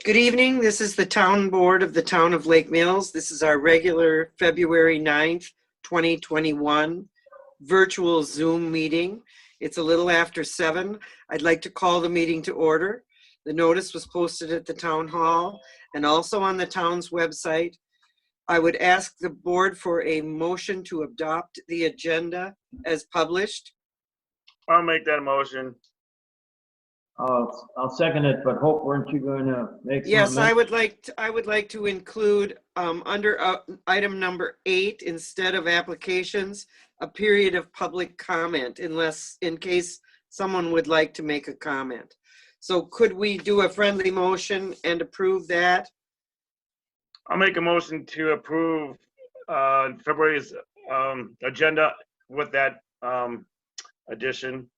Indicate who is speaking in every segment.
Speaker 1: Good evening. This is the Town Board of the Town of Lake Mills. This is our regular February 9th, 2021 virtual Zoom meeting. It's a little after 7. I'd like to call the meeting to order. The notice was posted at the Town Hall and also on the town's website. I would ask the board for a motion to adopt the agenda as published.
Speaker 2: I'll make that motion.
Speaker 3: I'll second it, but Hope, weren't you going to make some
Speaker 1: Yes, I
Speaker 3: amendments?
Speaker 1: would like to include under item number 8, instead of applications, a period of public comment, in case someone would like to make a comment. So could we do a friendly motion and approve that?
Speaker 2: I'll make a motion to approve February's agenda with that addition.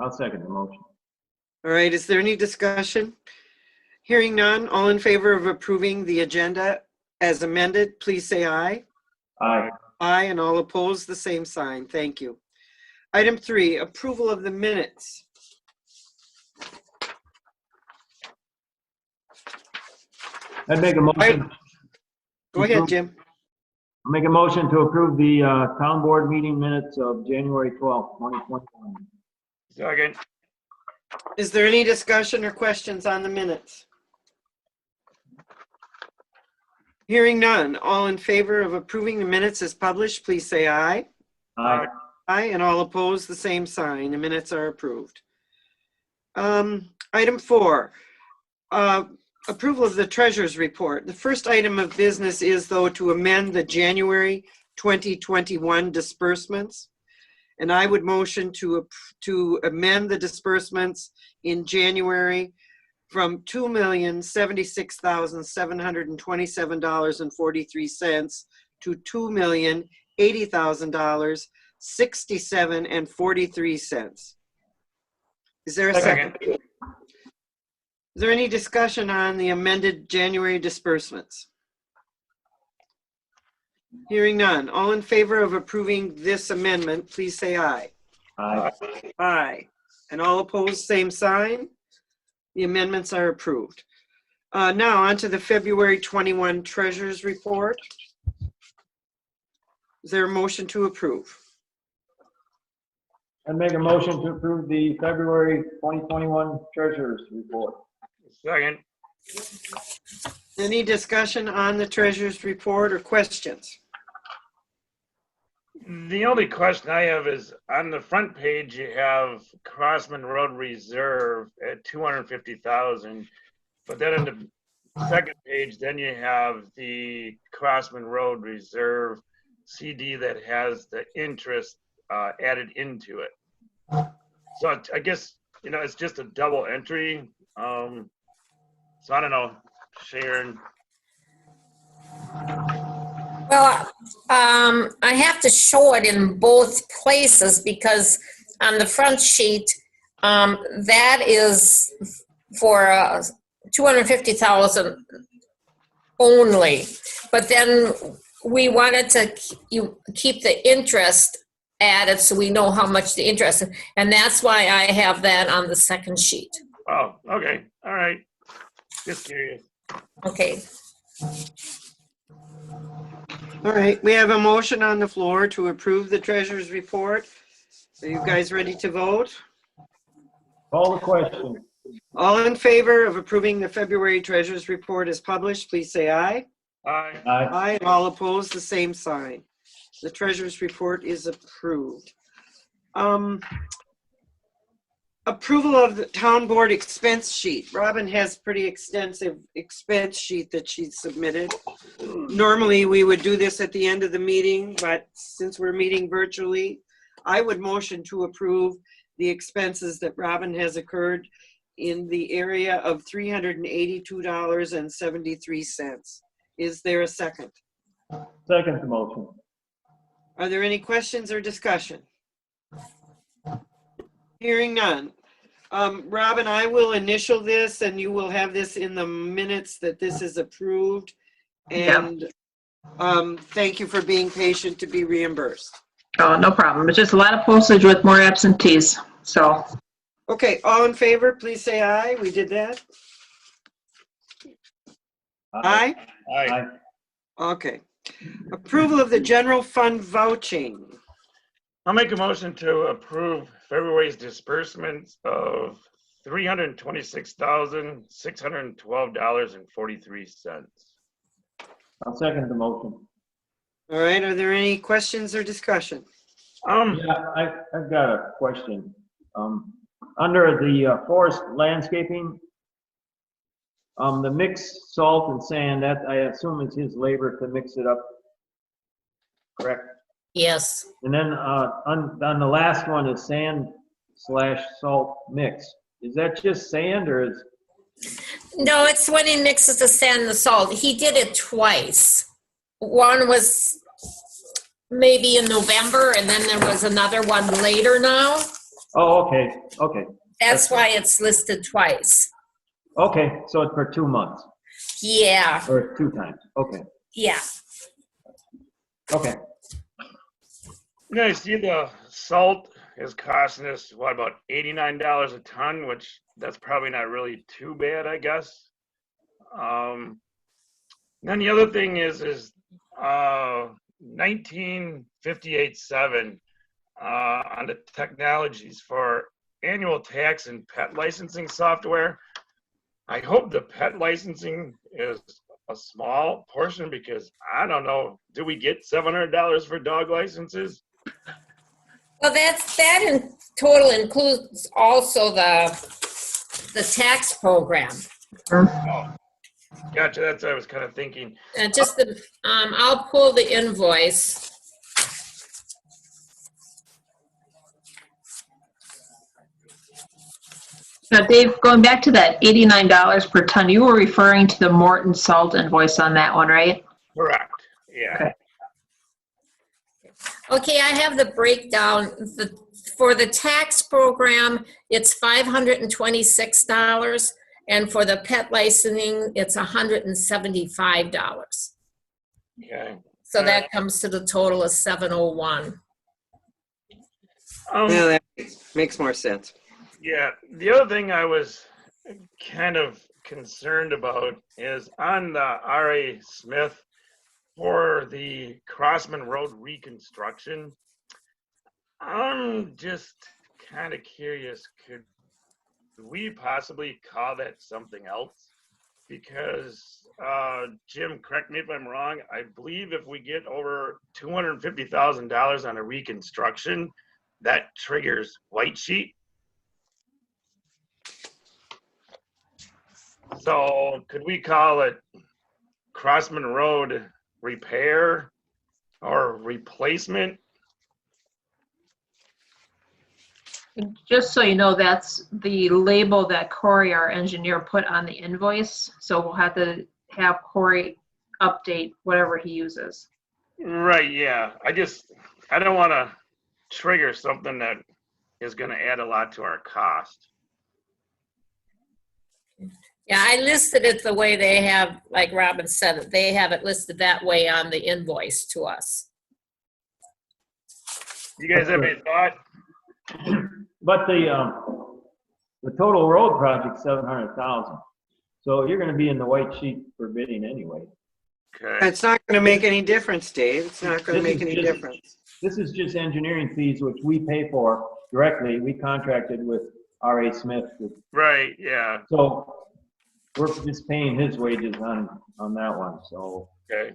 Speaker 3: I'll second the motion.
Speaker 1: All right, is there any discussion? Hearing none, all in favor of approving the agenda as amended, please say aye.
Speaker 3: Aye.
Speaker 1: Aye, and all opposed, the same sign. Thank you. Item 3, approval of the minutes.
Speaker 3: I'd make a motion.
Speaker 1: Go ahead, Jim.
Speaker 3: I'll make a motion to approve the town board meeting minutes of January 12th, 2021.
Speaker 2: Second.
Speaker 1: Is there any discussion or questions on the minutes? Hearing none, all in favor of approving the minutes as published, please say aye.
Speaker 3: Aye.
Speaker 1: Aye, and all opposed, the same sign. The minutes are approved. Item 4, approval of the treasurer's report. The first item of business is, though, to amend the January 2021 disbursements. And I would motion to amend the disbursements in January from $2,076,727.43 to $2,080,000, 67.43 cents. Is there a second? Is there any discussion on the amended January disbursements? Hearing none. All in favor of approving this amendment, please say aye.
Speaker 3: Aye.
Speaker 1: Aye. And all opposed, same sign. The amendments are approved. Now on to the February 21 Treasurer's Report. Is there a motion to approve?
Speaker 3: I'd make a motion to approve the February 2021 treasurer's report.
Speaker 2: Second.
Speaker 1: Any discussion on the Treasurer's Report or questions?
Speaker 2: The only question I have is on the front page, you have Crossman Road Reserve at $250,000, but then on the second page, then you have the Crossman Road Reserve CD that has the interest added into it. So I guess, it's just a double entry. So I don't know, Sharon.
Speaker 4: Well, I have to show it in both places because on the front sheet, that is for $250,000 only. But then we wanted to keep the interest added so we know how much the interest is. And that's why I have that on the second sheet.
Speaker 2: Oh, okay. All right. Just curious.
Speaker 4: Okay.
Speaker 1: All right, we have a motion on the floor to approve the Treasurer's Report. Are you guys ready to vote?
Speaker 3: Call the question.
Speaker 1: All in favor of approving the February Treasurer's Report as published, please say aye.
Speaker 2: Aye.
Speaker 3: Aye.
Speaker 1: Aye, and all opposed, the same sign. The Treasurer's Report is approved. Approval of the Town Board expense sheet. Robin has pretty extensive expense sheet that she submitted. Normally, we would do this at the end of the meeting, but since we're meeting virtually, I would motion to approve the expenses that Robin has incurred in the area of $382.73. Is there a second?
Speaker 3: Second the motion.
Speaker 1: Are there any questions or discussion? Hearing none. Robin, I will initial this and you will have this in the minutes that this is approved. And thank you for being patient to be reimbursed.
Speaker 5: Oh, no problem. It's just a lot of postage with more absentees. So
Speaker 1: Okay, all in favor, please say aye. We did that. Aye?
Speaker 2: Aye.
Speaker 1: Okay. Approval of the general fund vouching.
Speaker 2: I'll make a motion to approve February's disbursements of $326,612.43.
Speaker 3: I'll second the motion.
Speaker 1: All right, are there any questions or discussion?
Speaker 3: Yeah, I've got a question. Under the forest landscaping, the mixed salt and sand, that I assume is his labor to mix it up, correct?
Speaker 4: Yes.
Speaker 3: And then on the last one is sand/salt mix. Is that just sand or is?
Speaker 4: No, it's when he mixes the sand and the salt. He did it twice. One was maybe in November, and then there was another one later now.
Speaker 3: Oh, okay, okay,
Speaker 4: That's why it's listed twice.
Speaker 3: okay. So it's for 2 months
Speaker 4: Yeah,
Speaker 3: or 2 times. Okay,
Speaker 4: yeah.
Speaker 3: okay.
Speaker 2: You guys see the salt is costing us, what, about $89 a ton, which that's probably not really too bad, I guess. Then the other thing is 1958-7 on the technologies for annual tax and pet licensing software. I hope the pet licensing is a small portion because I don't know, do we get $700 for dog licenses?
Speaker 4: Well, that in total includes also the tax program.
Speaker 2: Oh, gotcha, that's what I was kind of thinking.
Speaker 4: And just the, I'll pull the invoice.
Speaker 5: Now, Dave, going back to that $89 per ton, you were referring to the Morton salt invoice on that one, right?
Speaker 2: Correct, yeah.
Speaker 5: Okay.
Speaker 4: Okay, I have the breakdown. For the tax program, it's $526, and for the pet licensing, it's $175.
Speaker 2: Okay.
Speaker 4: So that comes to the total of $701.
Speaker 1: Yeah, that makes more sense.
Speaker 2: Yeah, the other thing I was kind of concerned about is on the R.A. Smith for the Crossman Road reconstruction. I'm just kind of curious, could we possibly call that something else? Because, Jim, correct me if I'm wrong, I believe if we get over $250,000 on a reconstruction, that triggers white sheet. So could we call it Crossman Road repair or replacement?
Speaker 5: Just so you know, that's the label that Corey, our engineer, put on the invoice. So we'll have to have Corey update whatever he uses.
Speaker 2: Right, yeah. I don't want to trigger something that is going to add a lot to our cost.
Speaker 4: Yeah, I listed it the way they have, like Robin said, they have it listed that way on the invoice to us.
Speaker 2: You guys have any thought?
Speaker 3: But the total road project's 700,000. So you're gonna be in the white sheet for bidding anyway.
Speaker 2: Okay.
Speaker 1: It's not going to make any difference, Dave. It's not going to
Speaker 3: This
Speaker 1: make
Speaker 3: is
Speaker 1: any
Speaker 3: just-
Speaker 1: difference.
Speaker 3: This is just engineering fees, which we pay for directly. We contracted with R.A. Smith.
Speaker 2: Right, yeah.
Speaker 3: So we're just paying his wages on that one. So
Speaker 2: Okay.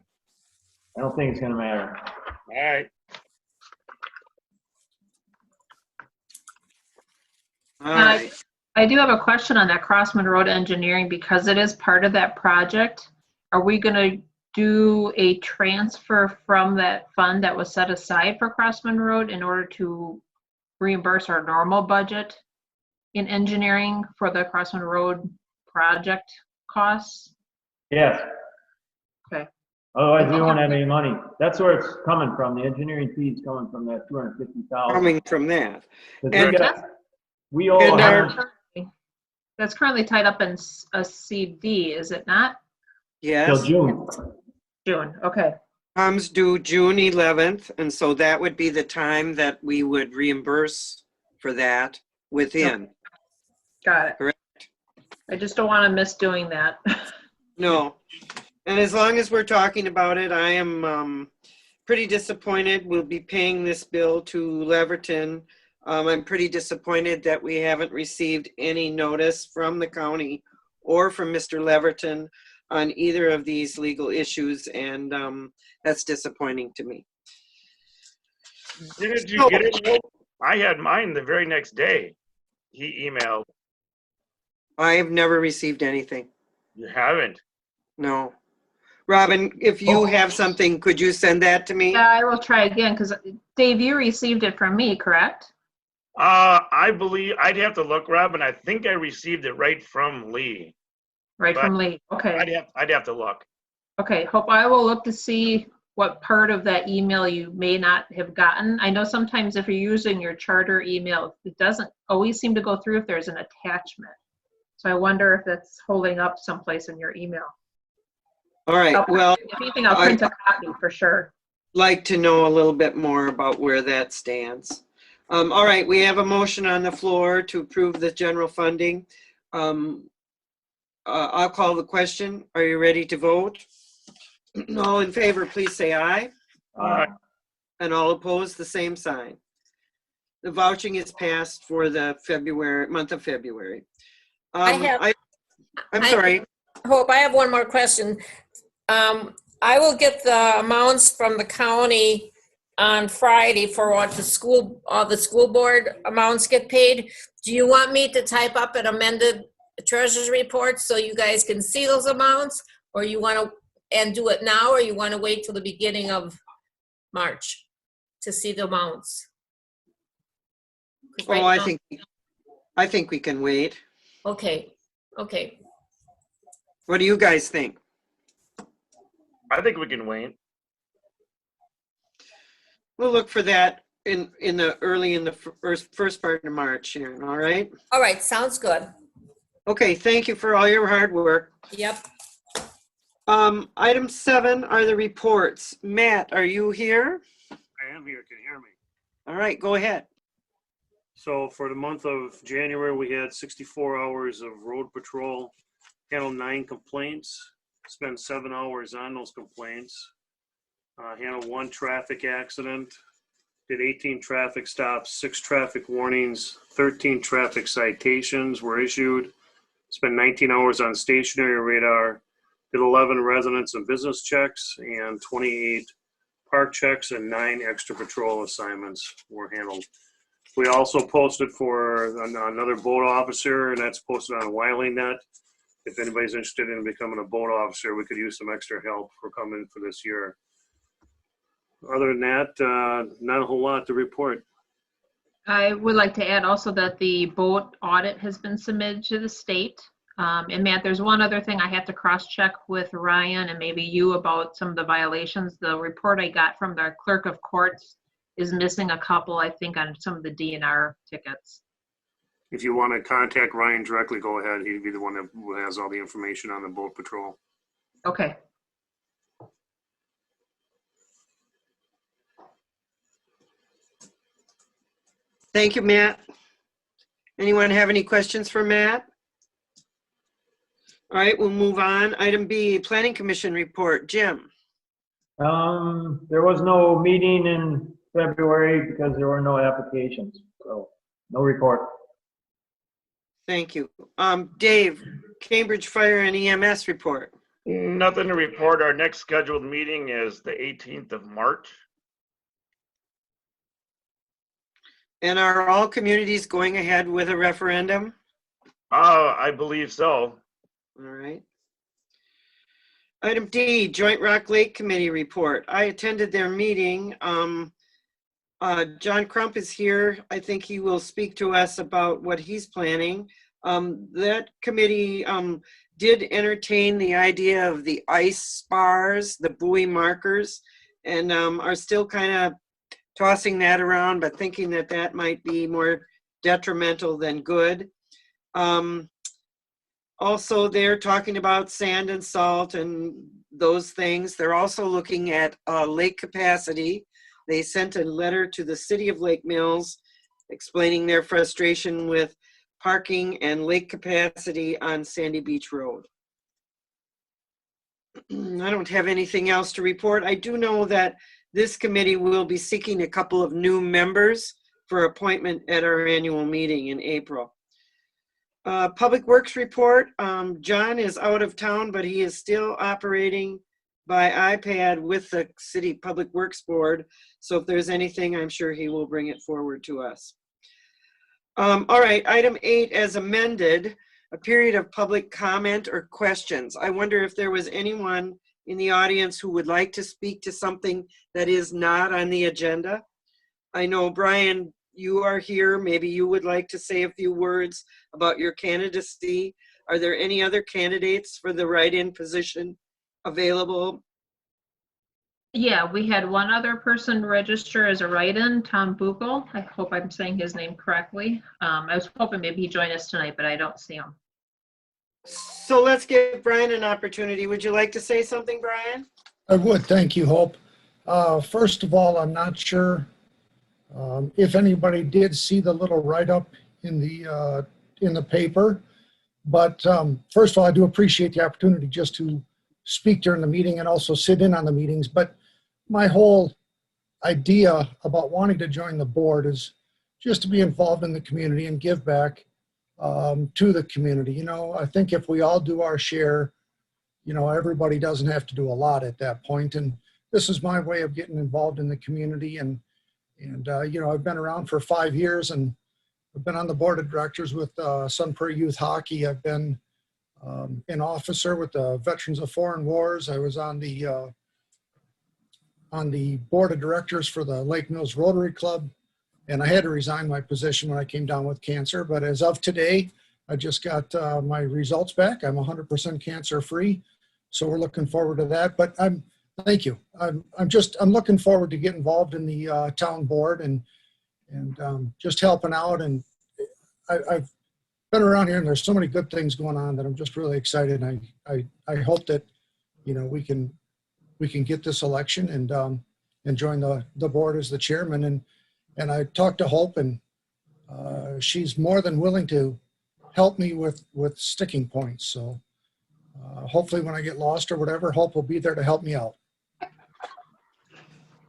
Speaker 3: I don't think it's gonna matter.
Speaker 2: All right.
Speaker 1: All right.
Speaker 5: I do have a question on that Crossman Road engineering because it is part of that project. Are we gonna do a transfer from that fund that was set aside for Crossman Road in order to reimburse our normal budget in engineering for the Crossman Road project costs?
Speaker 3: Yes.
Speaker 5: Okay.
Speaker 3: Otherwise, we won't have any money. That's where it's coming from. The engineering fee's coming from that 250,000.
Speaker 1: Coming from that.
Speaker 3: We owe
Speaker 1: And our-
Speaker 3: 100
Speaker 5: That's currently tied up in a CD, is it not?
Speaker 3: till
Speaker 1: Yes,
Speaker 3: June.
Speaker 5: June, okay.
Speaker 1: comes due June 11th, and so that would be the time that we would reimburse for that within.
Speaker 5: Got it.
Speaker 1: Correct.
Speaker 5: I just don't want to miss doing that.
Speaker 1: No, And as long as we're talking about it, I am pretty disappointed. We'll be paying this bill to Leverton. I'm pretty disappointed that we haven't received any notice from the county or from Mr. Leverton on either of these legal issues, and that's disappointing to me.
Speaker 2: Didn't you get it? I had mine the very next day. He emailed.
Speaker 1: I have never received anything.
Speaker 2: You haven't?
Speaker 1: No. Robin, if you have something, could you send that to me?
Speaker 5: Yeah, I will try again, because Dave, you received it from me, correct?
Speaker 2: I believe, I'd have to look, Robin. I think I received it right from Lee.
Speaker 5: Right
Speaker 2: But
Speaker 5: from Lee, okay.
Speaker 2: I'd have to look.
Speaker 5: Okay, hope I will look to see what part of that email you may not have gotten. I know sometimes if you're using your charter email, it doesn't always seem to go through if there's an attachment. So I wonder if that's holding up someplace in your email.
Speaker 1: All right, well,
Speaker 5: If anything, I'll print a copy for sure.
Speaker 1: like to know a little bit more about where that stands. All right, we have a motion on the floor to approve the general funding. I'll call the question. Are you ready to vote? All in favor, please say aye. And all opposed, the same sign. The vouching is passed for the month of February. I'm sorry.
Speaker 4: Hope, I have one more question. I will get the amounts from the county on Friday for what the school board amounts get paid. Do you want me to type up an amended treasurer's report so you guys can see those amounts, or you want to and do it now, or you want to wait till the beginning of March to see the amounts?
Speaker 1: Oh, I think we can wait.
Speaker 4: Okay. Okay.
Speaker 1: What do you guys think?
Speaker 2: I think we can wait.
Speaker 1: We'll look for that in the first part of March, Sharon, all right?
Speaker 4: All right. Sounds good.
Speaker 1: Okay, thank you for all your hard work.
Speaker 4: Yep.
Speaker 1: Item 7 are the reports. Matt, are you here?
Speaker 6: I am here. Can you hear me?
Speaker 1: All right, go ahead.
Speaker 6: So for the month of January, we had 64 hours of road patrol, handled 9 complaints, spent 7 hours on those complaints, handled 1 traffic accident, did 18 traffic stops, 6 traffic warnings, 13 traffic citations were issued, spent 19 hours on stationary radar, did 11 residence and business checks, and 28 park checks, and 9 extra patrol assignments were handled. We also posted for another boat officer, and that's posted on WileyNet. If anybody's interested in becoming a boat officer, we could use some extra help for coming for this year. Other than that, not a whole lot to report.
Speaker 5: I would like to add also that the boat audit has been submitted to the state. And Matt, there's one other thing I have to cross-check with Ryan and maybe you about some of the violations. The report I got from the clerk of courts is missing a couple, I think, on some of the DNR tickets.
Speaker 6: If you want to contact Ryan directly, go ahead. He'd be the one that has all the information on the boat patrol.
Speaker 5: Okay.
Speaker 1: Thank you, Matt. Anyone have any questions for Matt? All right, we'll move on. Item B, Planning Commission report. Jim.
Speaker 3: There was no meeting in February because there were no applications, so no report.
Speaker 1: Thank you. Dave, Cambridge Fire and EMS report.
Speaker 2: Nothing to report. Our next scheduled meeting is the 18th of March.
Speaker 1: And are all communities going ahead with a referendum?
Speaker 2: I believe so.
Speaker 1: All right. Item D, Joint Rock Lake Committee report. I attended their meeting. John Crump is here. I think he will speak to us about what he's planning. That committee did entertain the idea of the ice spars, the buoy markers, and are still kind of tossing that around, but thinking that that might be more detrimental than good. Also, they're talking about sand and salt and those things. They're also looking at lake capacity. They sent a letter to the city of Lake Mills explaining their frustration with parking and lake capacity on Sandy Beach Road. I don't have anything else to report. I do know that this committee will be seeking a couple of new members for appointment at our annual meeting in April. Public Works report. John is out of town, but he is still operating by iPad with the City Public Works Board. So if there's anything, I'm sure he will bring it forward to us. All right, item 8 as amended, a period of public comment or questions. I wonder if there was anyone in the audience who would like to speak to something that is not on the agenda. I know, Brian, you are here. Maybe you would like to say a few words about your candidacy. Are there any other candidates for the write-in position available?
Speaker 5: Yeah, we had one other person register as a write-in, Tom Buchel. I hope I'm saying his name correctly. I was hoping maybe he'd join us tonight, but I don't see him.
Speaker 1: So let's give Brian an opportunity. Would you like to say something, Brian?
Speaker 7: I would, thank you, Hope. First of all, I'm not sure if anybody did see the little write-up in the paper, but first of all, I do appreciate the opportunity just to speak during the meeting and also sit in on the meetings. But my whole idea about wanting to join the board is just to be involved in the community and give back to the community. You know, I think if we all do our share, you know, everybody doesn't have to do a lot at that point. And this is my way of getting involved in the community. And you know, I've been around for 5 years, and I've been on the board of directors with Sun Prairie Youth Hockey. I've been an officer with the Veterans of Foreign Wars. I was on the board of directors for the Lake Mills Rotary Club, and I had to resign my position when I came down with cancer. But as of today, I just got my results back. I'm 100% cancer free, so we're looking forward to that. But thank you. I'm looking forward to get involved in the town board and just helping out. And I've been around here, and there's so many good things going on that I'm just really excited. And I hope that, you know, we can get this election and join the board as the chairman. And I talked to Hope, and she's more than willing to help me with sticking points. So hopefully when I get lost or whatever, Hope will be there to help me out.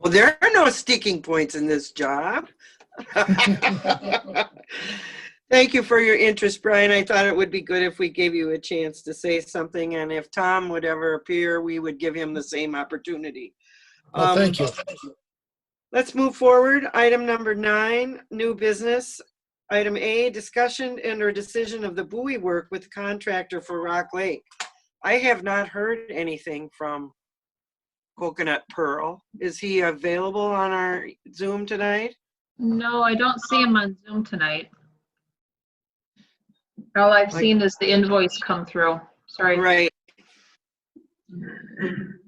Speaker 1: Well, there are no sticking points in this job. Thank you for your interest, Brian. I thought it would be good if we gave you a chance to say something, and if Tom would ever appear, we would give him the same opportunity.
Speaker 7: Well, thank you.
Speaker 1: Let's move forward. Item number 9, new business. Item A, discussion and or decision of the buoy work with contractor for Rock Lake. I have not heard anything from Coconut Pearl. Is he available on our Zoom tonight?
Speaker 5: No, I don't see him on Zoom tonight. All I've seen is the invoice come through. Sorry.
Speaker 1: Right.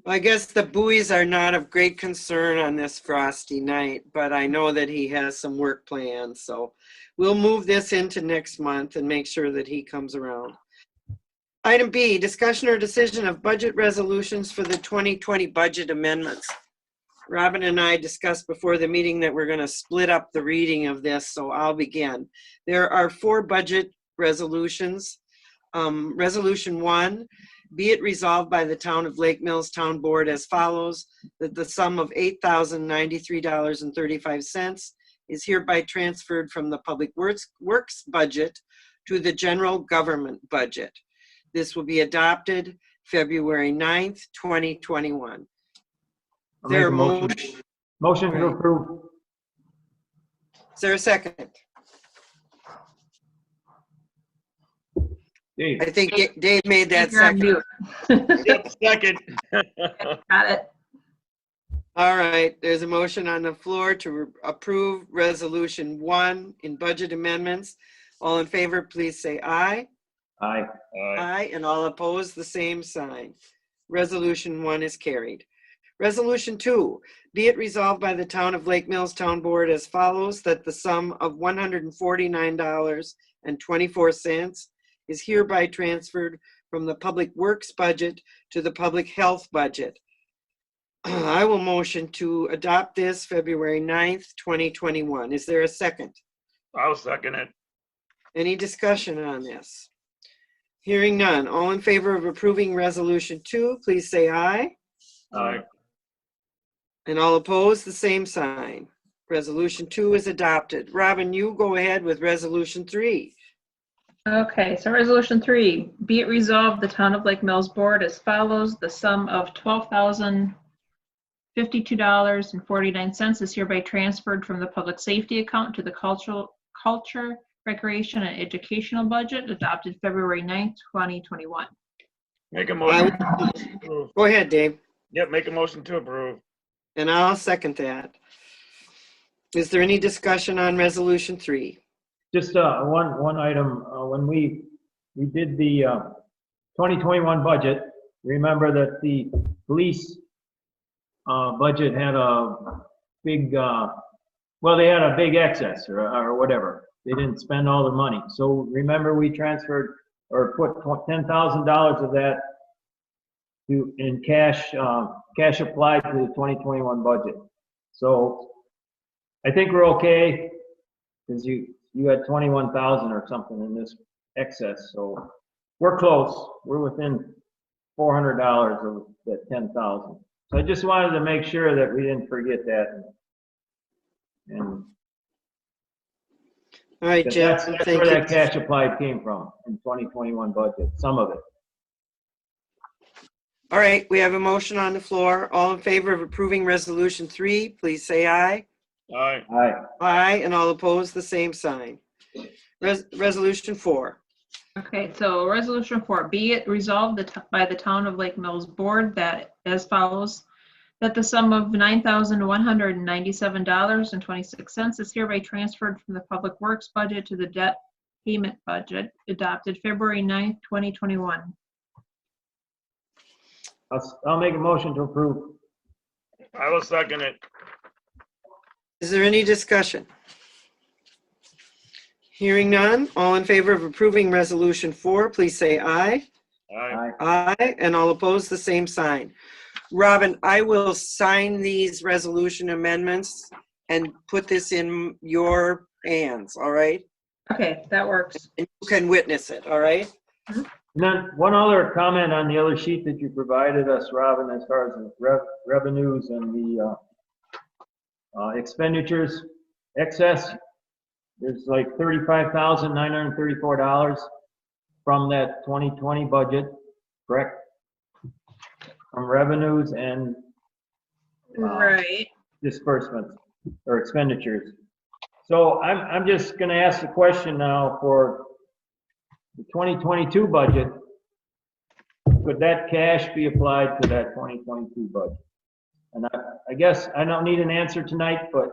Speaker 1: I guess the buoys are not of great concern on this frosty night, but I know that he has some work plans, so we'll move this into next month and make sure that he comes around. Item B, discussion or decision of budget resolutions for the 2020 budget amendments. Robin and I discussed before the meeting that we're going to split up the reading of this, so I'll begin. There are 4 budget resolutions. Resolution 1, be it resolved by the Town of Lake Mills Town Board as follows, that the sum of $8,093.35 is hereby transferred from the Public Works budget to the general government budget. This will be adopted February 9th, 2021.
Speaker 3: I'll make a motion. Motion to approve.
Speaker 1: Is there a second?
Speaker 3: Dave.
Speaker 1: I think Dave made that
Speaker 5: You're on
Speaker 1: second.
Speaker 5: mute.
Speaker 2: Yep, second.
Speaker 5: Got it.
Speaker 1: All right, there's a motion on the floor to approve Resolution 1 in budget amendments. All in favor, please say aye.
Speaker 3: Aye.
Speaker 1: Aye, and all opposed, the same sign. Resolution 1 is carried. Resolution 2, be it resolved by the Town of Lake Mills Town Board as follows, that the sum of $149.24 is hereby transferred from the Public Works budget to the Public Health budget. I will motion to adopt this February 9th, 2021. Is there a second?
Speaker 2: I'll second it.
Speaker 1: Any discussion on this? Hearing none. All in favor of approving Resolution 2, please say aye.
Speaker 2: Aye.
Speaker 1: And all opposed, the same sign. Resolution 2 is adopted. Robin, you go ahead with Resolution 3.
Speaker 5: Okay, so Resolution 3, be it resolved, the Town of Lake Mills Board as follows: the sum of $12,052.49 is hereby transferred from the Public Safety account to the Culture, Recreation, and Educational budget adopted February 9th, 2021.
Speaker 2: Make a motion. to approve.
Speaker 1: Go ahead, Dave.
Speaker 2: Yep, make a motion to approve.
Speaker 1: And I'll second that. Is there any discussion on Resolution 3?
Speaker 3: Just one item, when we did the 2021 budget, remember that the police budget had a big, well, they had a big excess or whatever. They didn't spend all the money. So remember, we transferred or put $10,000 of that in cash applied to the 2021 budget. So I think we're okay, because you had 21,000 or something in this excess, so we're close. We're within $400 of that 10,000. So I just wanted to make sure that we didn't forget that. And
Speaker 1: All right, Jim,
Speaker 3: that's
Speaker 1: thank
Speaker 3: where that
Speaker 1: you.
Speaker 3: cash applied came from in 2021 budget, some of it.
Speaker 1: All right, we have a motion on the floor. All in favor of approving Resolution 3, please say aye.
Speaker 2: Aye.
Speaker 3: Aye.
Speaker 1: Aye, and all opposed, the same sign. Resolution 4.
Speaker 5: Okay, so Resolution 4, be it resolved by the Town of Lake Mills Board that as follows: that the sum of $9,197.26 is hereby transferred from the Public Works budget to the Debt Payment budget adopted February 9th, 2021.
Speaker 3: I'll make a motion to approve.
Speaker 2: I will second it.
Speaker 1: Is there any discussion? Hearing none, all in favor of approving Resolution 4, please say aye.
Speaker 2: Aye.
Speaker 1: Aye, and all opposed, the same sign. Robin, I will sign these resolution amendments and put this in your hands, all right?
Speaker 5: Okay, that works.
Speaker 1: And you can witness it, all right?
Speaker 3: And then one other comment on the other sheet that you provided us, Robin, as far as the revenues and the expenditures, excess, there's like $35,934 from that 2020 budget, correct? From revenues and
Speaker 5: Right.
Speaker 3: disbursements or expenditures. So I'm just gonna ask the question now for the 2022 budget. Could that cash be applied to that 2022 budget? And I guess I don't need an answer tonight, but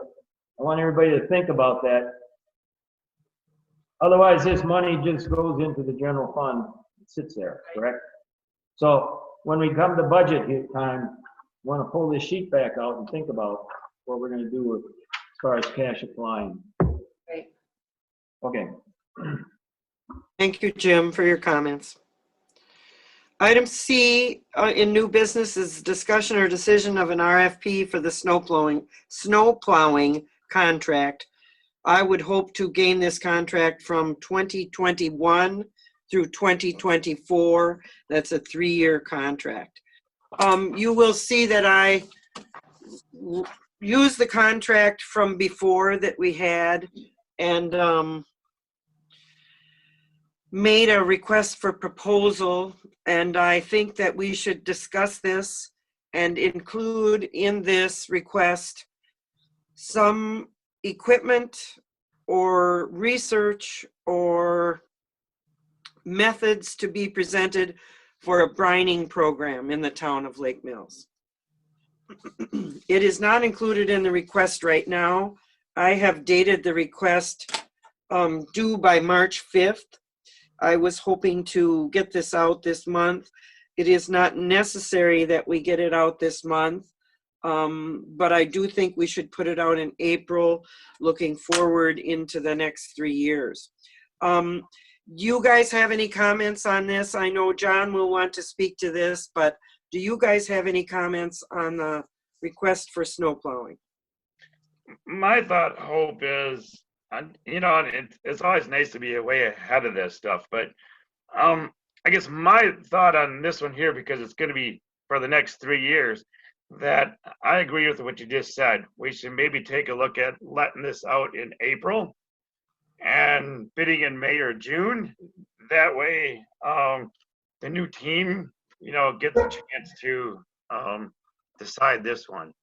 Speaker 3: I want everybody to think about that. Otherwise, this money just goes into the general fund, it sits there, correct? So when we come to budget time, want to pull this sheet back out and think about what we're gonna do as far as cash applying.
Speaker 5: Right.
Speaker 3: Okay.
Speaker 1: Thank you, Jim, for your comments. Item C in new business is discussion or decision of an RFP for the snow plowing contract. I would hope to gain this contract from 2021 through 2024. That's a 3-year contract. You will see that I used the contract from before that we had and made a request for proposal, and I think that we should discuss this and include in this request some equipment or research or methods to be presented for a brining program in the town of Lake Mills. It is not included in the request right now. I have dated the request due by March 5th. I was hoping to get this out this month. It is not necessary that we get it out this month, but I do think we should put it out in April, looking forward into the next 3 years. You guys have any comments on this? I know John will want to speak to this, but do you guys have any comments on the request for snow plowing?
Speaker 2: My thought, Hope, is, you know, it's always nice to be way ahead of this stuff, but I I guess my thought on this one here, because it's going to be for the next 3 years, that I agree with what you just said. We should maybe take a look at letting this out in April and bidding in May or June. That way, the new team, gets a chance to decide this one.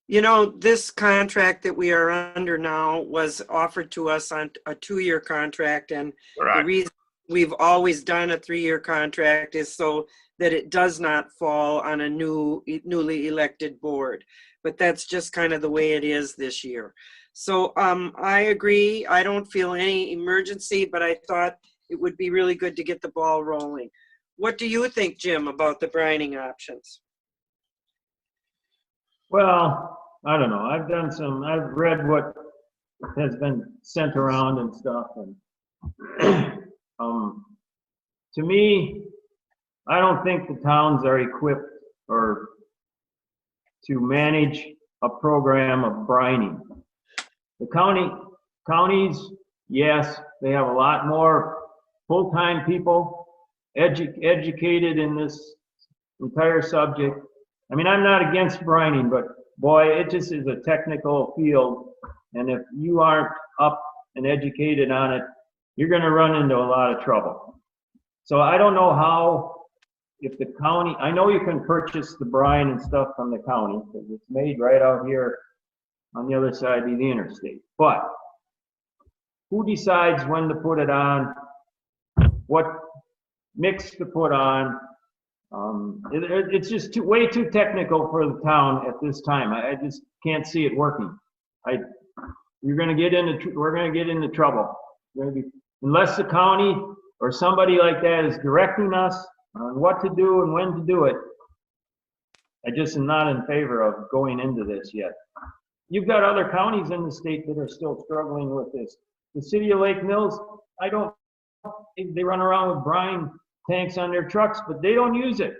Speaker 1: This contract that we are under now was offered to us on a 2-year contract, and the
Speaker 2: Correct.
Speaker 1: reason we've always done a 3-year contract is so that it does not fall on a newly elected board. But that's just kind of the way it is this year. So I agree. I don't feel any emergency, but I thought it would be really good to get the ball rolling. What do you think, Jim, about the brining options?
Speaker 3: Well, I don't know. I've read what has been sent around and stuff, and to me, I don't think the towns are equipped or to manage a program of brining. The counties, yes, they have a lot more full-time people educated in this entire subject. I mean, I'm not against brining, but boy, it just is a technical field. And if you aren't up and educated on it, you're going to run into a lot of trouble. So I don't know how, if the county, I know you can purchase the brine and stuff from the county because it's made right out here on the other side of the interstate. But who decides when to put it on, what mix to put on? It's just way too technical for the town at this time. I just can't see it working. We're going to get into trouble. Unless the county or somebody like that is directing us on what to do and when to do it, I just am not in favor of going into this yet. You've got other counties in the state that are still struggling with this. The city of Lake Mills, they run around with brine tanks on their trucks, but they don't use it.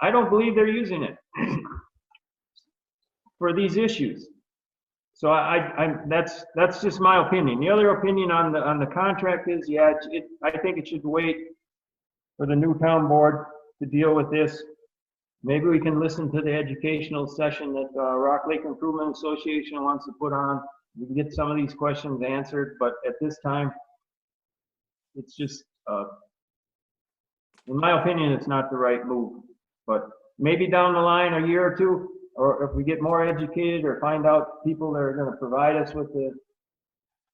Speaker 3: I don't believe they're using it for these issues. So that's just my opinion. The other opinion on the contract is, yeah, I think it should wait for the new town board to deal with this. Maybe we can listen to the educational session that Rock Lake Improvement Association wants to put on. We can get some of these questions answered, but at this time, it's just, in my opinion, it's not the right move. But maybe down the line, a year or two, or if we get more educated or find out people that are going to provide us with the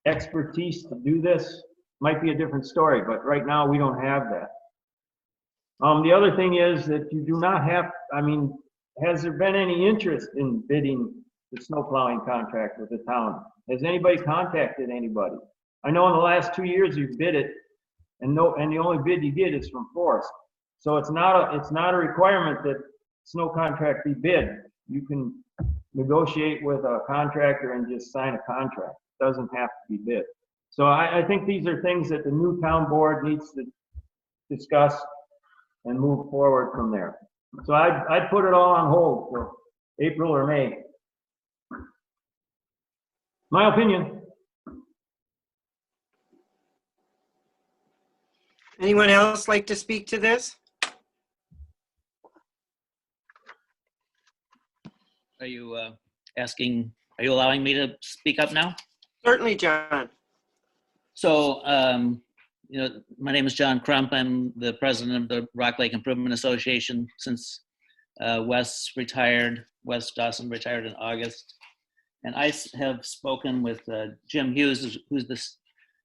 Speaker 3: expertise to do this, might be a different story. But right now, we don't have that. The other thing is that you do not have, has there been any interest in bidding the snow plowing contract with the town? Has anybody contacted anybody? I know in the last 2 years you've bid it, and the only bid you get is from Forest. So it's not a requirement that snow contract be bid. You can negotiate with a contractor and just sign a contract. It doesn't have to be bid. So I think these are things that the new town board needs to discuss and move forward from there. So I'd put it all on hold for April or May. My opinion.
Speaker 1: Anyone else like to speak to this?
Speaker 8: Are you allowing me to speak up now?
Speaker 1: Certainly, John.
Speaker 8: So, my name is John Crump. I'm the president of the Rock Lake Improvement Association since Wes Dawson retired in August. And I have spoken with Jim Hughes, who's the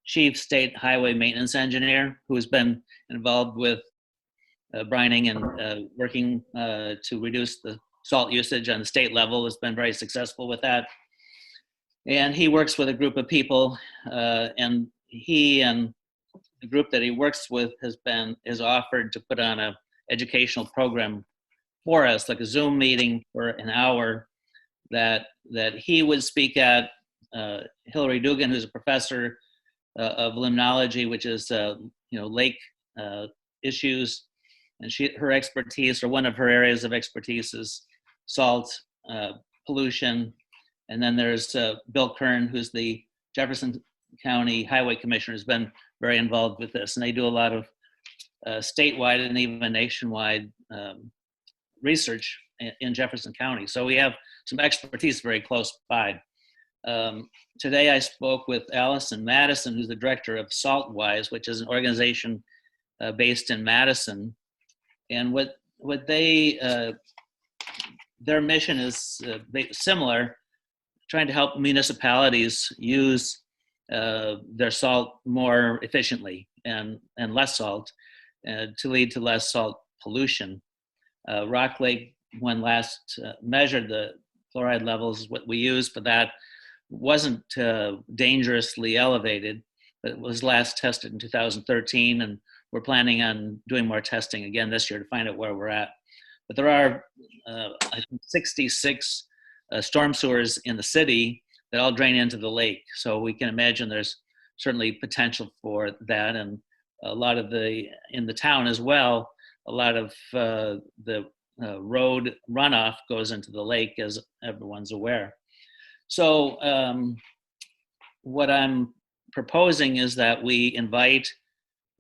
Speaker 8: chief state highway maintenance engineer, who has been involved with brining and working to reduce the salt usage on the state level, has been very successful with that. And he works with a group of people, and he and the group that he works with has offered to put on a educational program for us, like a Zoom meeting for an hour that he would speak at. Hillary Dugan, who's a professor of limnology, which is lake issues, and her expertise, or one of her areas of expertise, is salt pollution. And then there's Bill Kern, who's the Jefferson County Highway Commissioner, has been very involved with this, and they do a lot of statewide and even nationwide research in Jefferson County. So we have some expertise very close by. Today I spoke with Allison Madison, who's the director of SaltWise, which is an organization based in Madison. And what they, their mission is similar, trying to help municipalities use their salt more efficiently and less salt to lead to less salt pollution. Rock Lake, when last measured the fluoride levels, what we used for that wasn't dangerously elevated, but it was last tested in 2013, and we're planning on doing more testing again this year to find out where we're at. But there are, I think, 66 storm sewers in the city that all drain into the lake. So we can imagine there's certainly potential for that. And a lot of in the town as well, a lot of the road runoff goes into the lake, as everyone's aware. So what I'm proposing is that we invite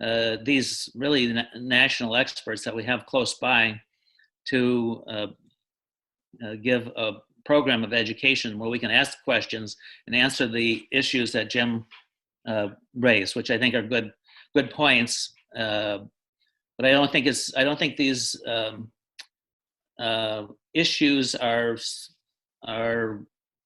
Speaker 8: these really national experts that we have close by to give a program of education where we can ask questions and answer the issues that Jim raised, which I think are good points. But I don't think these issues are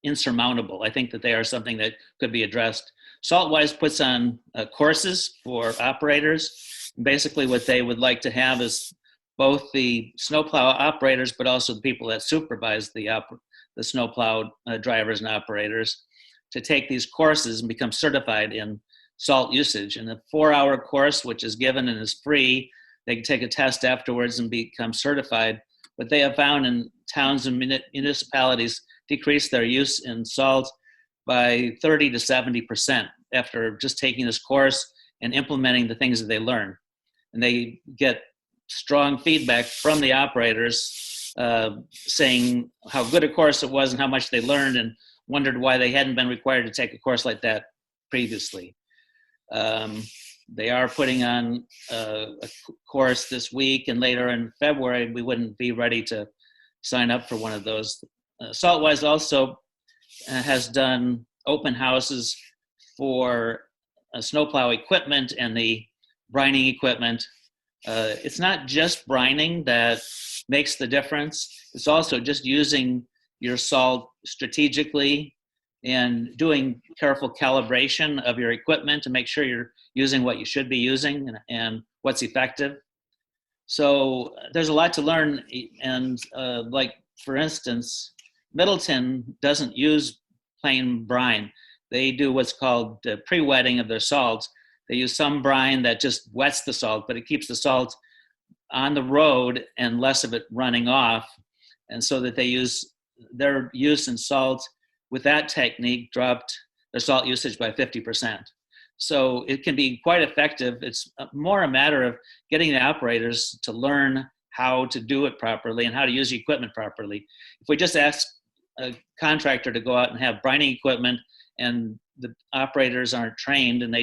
Speaker 8: insurmountable. I think that they are something that could be addressed. SaltWise puts on courses for operators. Basically what they would like to have is both the snowplow operators, but also the people that supervise the snowplow drivers and operators, to take these courses and become certified in salt usage. And a 4-hour course, which is given and is free, they can take a test afterwards and become certified. What they have found in towns and municipalities decrease their use in salt by 30 to 70% after just taking this course and implementing the things that they learn. And they get strong feedback from the operators saying how good a course it was and how much they learned, and wondered why they hadn't been required to take a course like that previously. They are putting on a course this week, and later in February, we wouldn't be ready to sign up for one of those. SaltWise also has done open houses for snowplow equipment and the brining equipment. It's not just brining that makes the difference. It's also just using your salt strategically and doing careful calibration of your equipment to make sure you're using what you should be using and what's effective. So there's a lot to learn. And like, for instance, Middleton doesn't use plain brine. They do what's called pre-wetting of their salts. They use some brine that just wets the salt, but it keeps the salt on the road and less of it running off. And so that their use in salt with that technique dropped their salt usage by 50%. So it can be quite effective. It's more a matter of getting the operators to learn how to do it properly and how to use the equipment properly. If we just ask a contractor to go out and have brining equipment and the operators aren't trained, and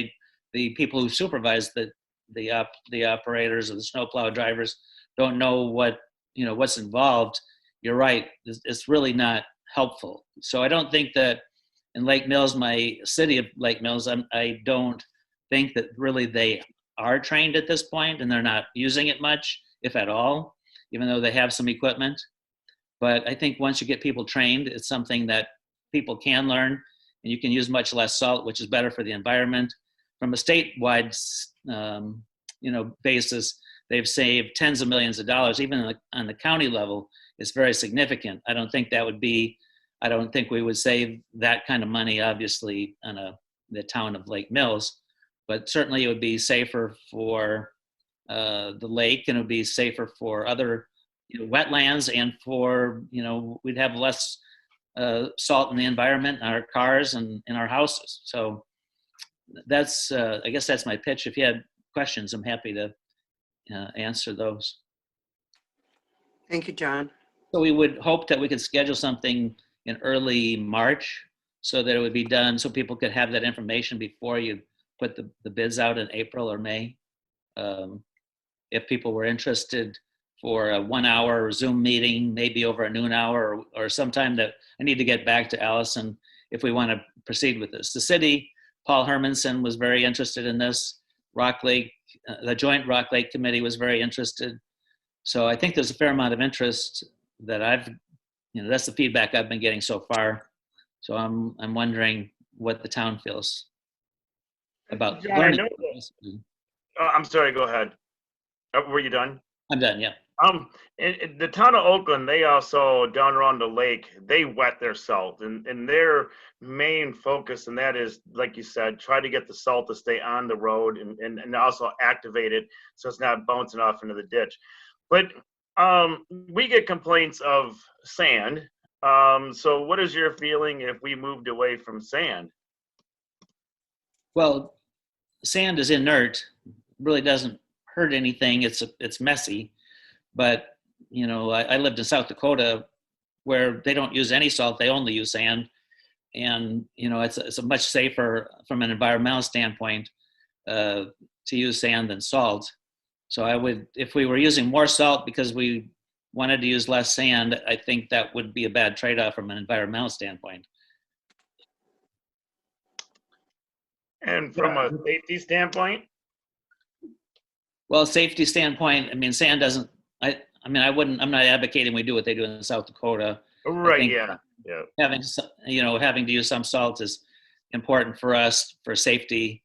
Speaker 8: the people who supervise the operators or the snowplow drivers don't know what's involved, you're right, it's really not helpful. So I don't think that in Lake Mills, my city of Lake Mills, I don't think that really they are trained at this point, and they're not using it much, if at all, even though they have some equipment. But I think once you get people trained, it's something that people can learn, and you can use much less salt, which is better for the environment. From a statewide basis, they've saved tens of millions of dollars. Even on the county level, it's very significant. I don't think we would save that kind of money, obviously, on the town of Lake Mills, but certainly it would be safer for the lake, and it would be safer for other wetlands, and for, we'd have less salt in the environment, in our cars and in our houses. So that's, I guess that's my pitch. If you had questions, I'm happy to answer those.
Speaker 1: Thank you, John.
Speaker 8: So we would hope that we could schedule something in early March so that it would be done, so people could have that information before you put the bids out in April or May. if people were interested for a 1 hour Zoom meeting, maybe over a noon hour or sometime that I need to get back to Allison if we want to proceed with this. The city, Paul Hermanson was very interested in this. Rock Lake, the Joint Rock Lake Committee was very interested. So I think there's a fair amount of interest that that's the feedback I've been getting so far. So I'm wondering what the town feels about
Speaker 2: John, I
Speaker 8: learning.
Speaker 2: know I'm sorry, go ahead. Were you done?
Speaker 8: I'm done, yeah.
Speaker 2: In the town of Oakland, they also, down around the lake, they wet their salt, and their main focus, and that is, like you said, try to get the salt to stay on the road and also activate it so it's not bouncing off into the ditch. But we get complaints of sand. So what is your feeling if we moved away from sand?
Speaker 8: Well, sand is inert, really doesn't hurt anything. It's messy, but I lived in South Dakota where they don't use any salt; they only use sand, and it's a much safer from an environmental standpoint to use sand than salt. So I would, if we were using more salt because we wanted to use less sand, I think that would be a bad trade-off from an environmental standpoint.
Speaker 2: And from a safety standpoint?
Speaker 8: Well, safety standpoint, I mean, sand doesn't, I'm not advocating we do what they do in South Dakota.
Speaker 2: Right, yeah.
Speaker 8: Having to use some salt is important for us for safety,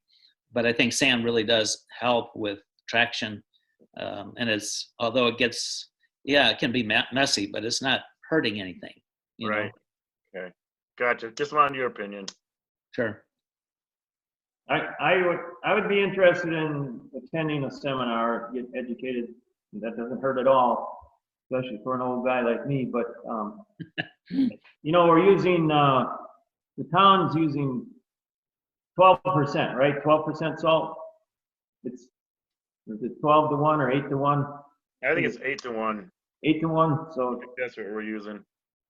Speaker 8: but I think sand really does help with traction. And although it can be messy, but it's not hurting anything.
Speaker 2: Right. Okay. Gotcha. Just wanted your opinion.
Speaker 8: Sure.
Speaker 3: I would be interested in attending a seminar, get educated. That doesn't hurt at all, especially for an old guy like me. But we're using the town's using 12%, right? 12% salt. Is it 12 to 1 or 8 to 1?
Speaker 2: I think it's 8 to 1.
Speaker 3: 8 to 1. So
Speaker 2: I think that's what we're using.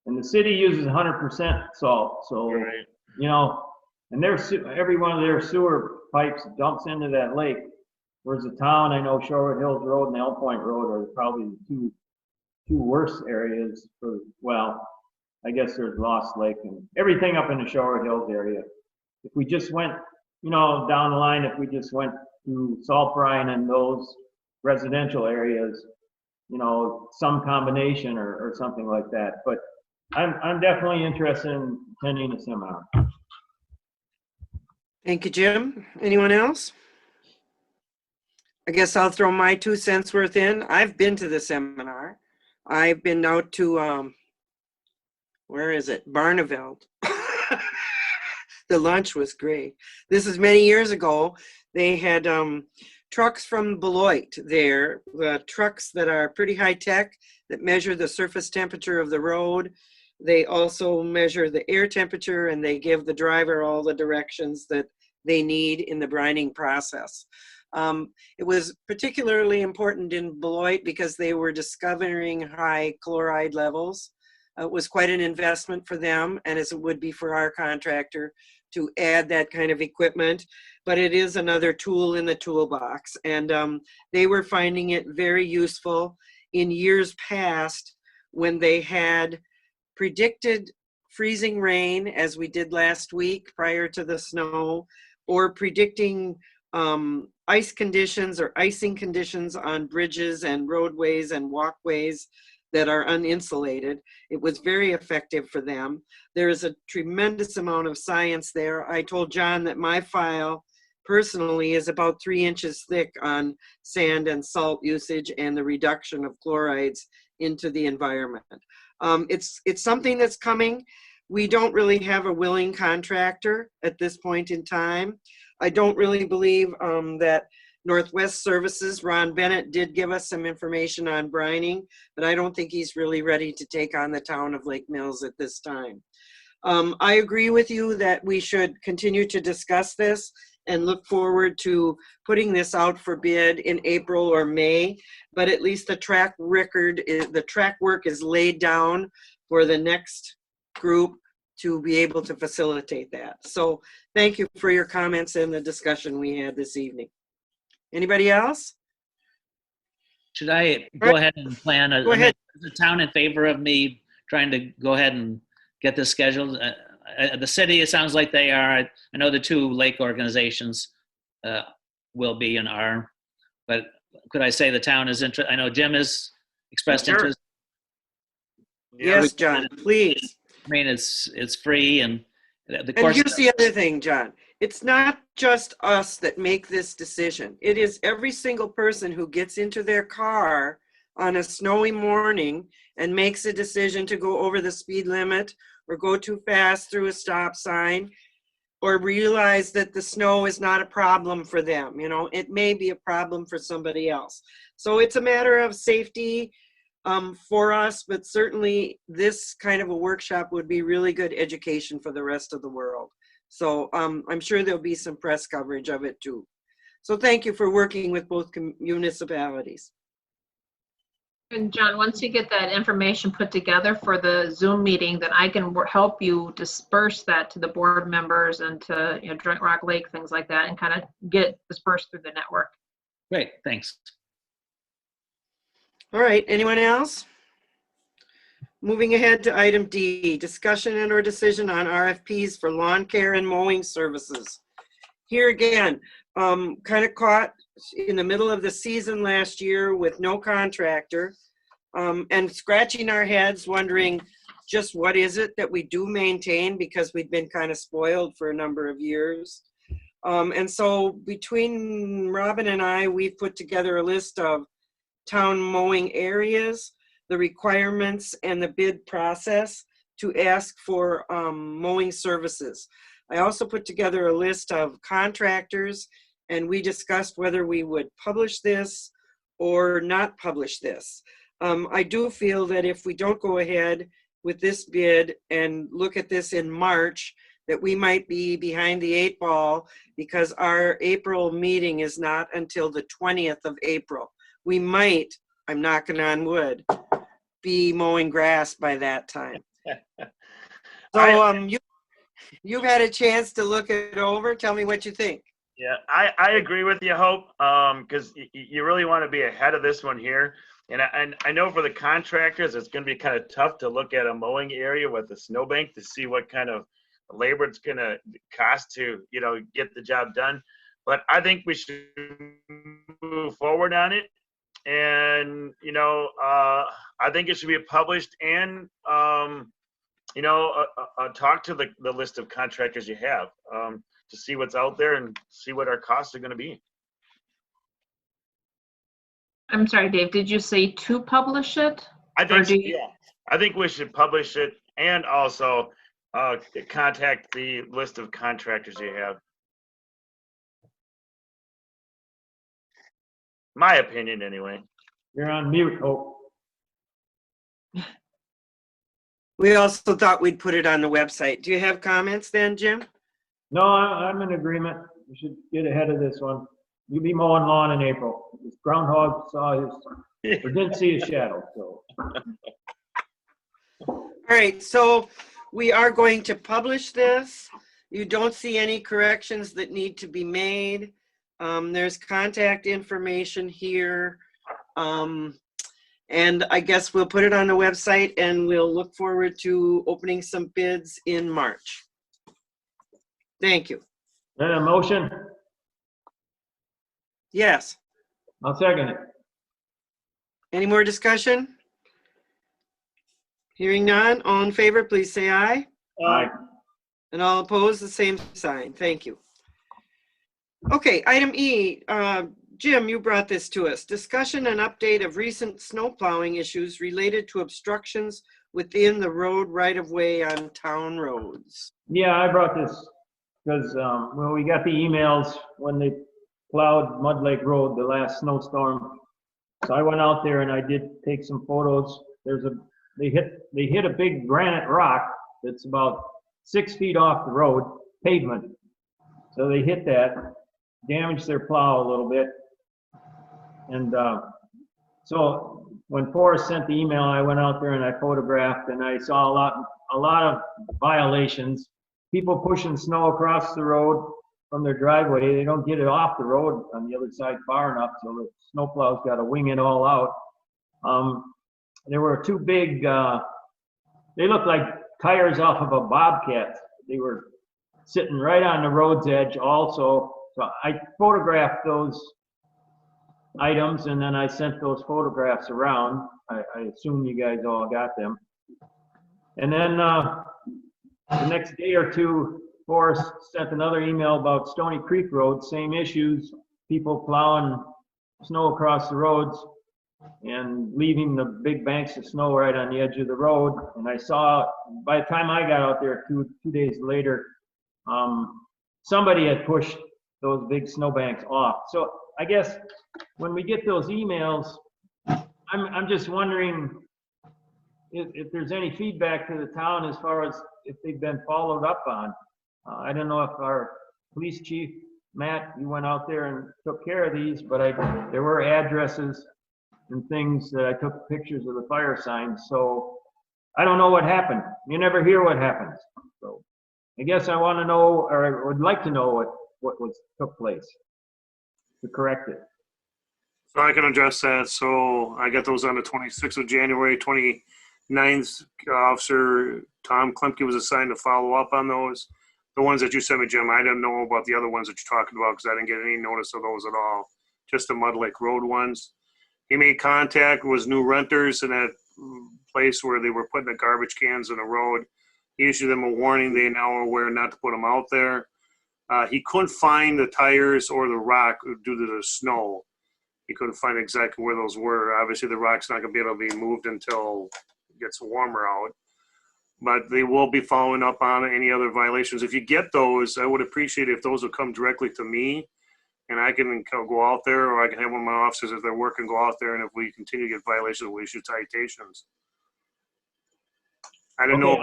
Speaker 3: And the city uses 100% salt. So
Speaker 2: Right.
Speaker 3: and every one of their sewer pipes dumps into that lake. Whereas the town, I know Shoreward Hills Road and Appoint Road are probably the two worst areas for, well, I guess there's Lost Lake and everything up in the Shoreward Hills area. If we just went, down the line, if we just went to salt brine and those residential areas, some combination or something like that. But I'm definitely interested in attending a seminar.
Speaker 1: Thank you, Jim. Anyone else? I guess I'll throw my 2 cents worth in. I've been to the seminar. I've been out to, where is it? Barneveld. The lunch was great. This is many years ago. They had trucks from Beloit there, trucks that are pretty high tech that measure the surface temperature of the road. They also measure the air temperature and they give the driver all the directions that they need in the brining process. It was particularly important in Beloit because they were discovering high chloride levels. It was quite an investment for them, and as it would be for our contractor to add that kind of equipment, but it is another tool in the toolbox. And they were finding it very useful in years past when they had predicted freezing rain, as we did last week prior to the snow, or predicting ice conditions or icing conditions on bridges and roadways and walkways that are uninsulated. It was very effective for them. There is a tremendous amount of science there. I told John that my file personally is about 3 inches thick on sand and salt usage and the reduction of chlorides into the environment. It's something that's coming. We don't really have a willing contractor at this point in time. I don't really believe that Northwest Services, Ron Bennett, did give us some information on brining, but I don't think he's really ready to take on the town of Lake Mills at this time. I agree with you that we should continue to discuss this and look forward to putting this out for bid in April or May, but at least the track work is laid down for the next group to be able to facilitate that. So thank you for your comments and the discussion we had this evening. Anybody else?
Speaker 8: Should I go ahead and plan?
Speaker 1: Go ahead.
Speaker 8: Is the town in favor of me trying to go ahead and get this scheduled? The city, it sounds like they are. I know the two lake organizations will be and are, but could I say the town is interested? I know Jim has expressed
Speaker 2: Sure.
Speaker 8: interest.
Speaker 1: Yes, John, please.
Speaker 8: I mean, it's free and the
Speaker 1: And
Speaker 8: course.
Speaker 1: here's the other thing, John. It's not just us that make this decision. It is every single person who gets into their car on a snowy morning and makes a decision to go over the speed limit or go too fast through a stop sign or realize that the snow is not a problem for them. You know, it may be a problem for somebody else. So it's a matter of safety for us, but certainly this kind of a workshop would be really good education for the rest of the world. So I'm sure there'll be some press coverage of it too. So thank you for working with both municipalities.
Speaker 5: And John, once you get that information put together for the Zoom meeting, then I can help you disperse that to the board members and to, you know, Joint Rock Lake, things like that, and kind of get dispersed through the network.
Speaker 8: Great, thanks.
Speaker 1: All right, anyone else? Moving ahead to item D, discussion and or decision on RFPs for lawn care and mowing services. Here again, kind of caught in the middle of the season last year with no contractor and scratching our heads wondering just what is it that we do maintain, because we've been kind of spoiled for a number of years. And so between Robin and I, we've put together a list of town mowing areas, the requirements and the bid process to ask for mowing services. I also put together a list of contractors, and we discussed whether we would publish this or not publish this. I do feel that if we don't go ahead with this bid and look at this in March, that we might be behind the 8 ball because our April meeting is not until the 20th of April. We might, I'm knocking on wood, be mowing grass by that time. So you've had a chance to look it over. Tell me what you think.
Speaker 2: Yeah, I agree with you, Hope, because you really want to be ahead of this one here. And I know for the contractors, it's going to be kind of tough to look at a mowing area with a snowbank to see what kind of labor it's going to cost to, you know, get the job done. But I think we should move forward on it. And, you know, I think it should be published and, you know, talk to the list of contractors you have to see what's out there and see what our costs are going to be.
Speaker 5: I'm sorry, Dave, did you say to publish it?
Speaker 2: I think, so,
Speaker 5: do you-
Speaker 2: yeah. I think we should publish it and also contact the list of contractors you have. My opinion, anyway.
Speaker 3: You're on mute, Hope.
Speaker 1: We also thought we'd put it on the website. Do you have comments then, Jim?
Speaker 3: No, I'm in agreement. We should get ahead of this one. You'll be mowing lawn in April. This groundhog saw his, or didn't see his shadow, so.
Speaker 1: All right, so we are going to publish this. You don't see any corrections that need to be made. There's contact information here. And I guess we'll put it on the website and we'll look forward to opening some bids in March. Thank you.
Speaker 3: Then a motion?
Speaker 1: Yes.
Speaker 3: I'll second it.
Speaker 1: Any more discussion? Hearing none, all in favor, please say aye.
Speaker 3: Aye.
Speaker 1: And all opposed, the same sign. Thank you. Okay, item E, Jim, you brought this to us. Discussion and update of recent snow plowing issues related to obstructions within the road right-of-way on town roads.
Speaker 3: Yeah, I brought this because, well, we got the emails when they plowed Mud Lake Road, the last snowstorm. So I went out there and I did take some photos. They hit a big granite rock that's about 6 feet off the road, pavement. So they hit that, damaged their plow a little bit. And so when Forrest sent the email, I went out there and I photographed, and I saw a lot of violations. People pushing snow across the road, from their driveway. They don't get it off the road on the other side far enough, so the snowplow's got to wing it all out. There were two big, they looked like tires off of a Bobcat. They were sitting right on the road's edge also. So I photographed those items and then I sent those photographs around. I assume you guys all got them. And then the next day or two, Forrest sent another email about Stony Creek Road, same issues, people plowing snow across the roads and leaving the big banks of snow right on the edge of the road. And I saw, by the time I got out there two days later, somebody had pushed those big snowbanks off. So I guess when we get those emails, I'm just wondering if there's any feedback to the town as far as if they've been followed up on. I don't know if our police chief, Matt, you went out there and took care of these, but there were addresses and things that I took pictures of the fire signs. So I don't know what happened. You never hear what happens. So I guess I want to know, or I would like to know what took place to correct it.
Speaker 6: So I can address that. So I got those on the 26th of January, 29th. Officer Tom Klemke was assigned to follow up on those. The ones that you sent me, Jim, I didn't know about the other ones that you're talking about because I didn't get any notice of those at all. Just the Mud Lake Road ones. He made contact with new renters in that place where they were putting the garbage cans in the road. He issued them a warning. They now are aware not to put them out there. He couldn't find the tires or the rock due to the snow. He couldn't find exactly where those were. Obviously, the rock's not going to be able to be moved until it gets warmer out. But they will be following up on any other violations. If you get those, I would appreciate it if those would come directly to me, and I can go out there, or I can have one of my officers, if they're working, go out there, and if we continue to get violations, we'll issue citations. I didn't know.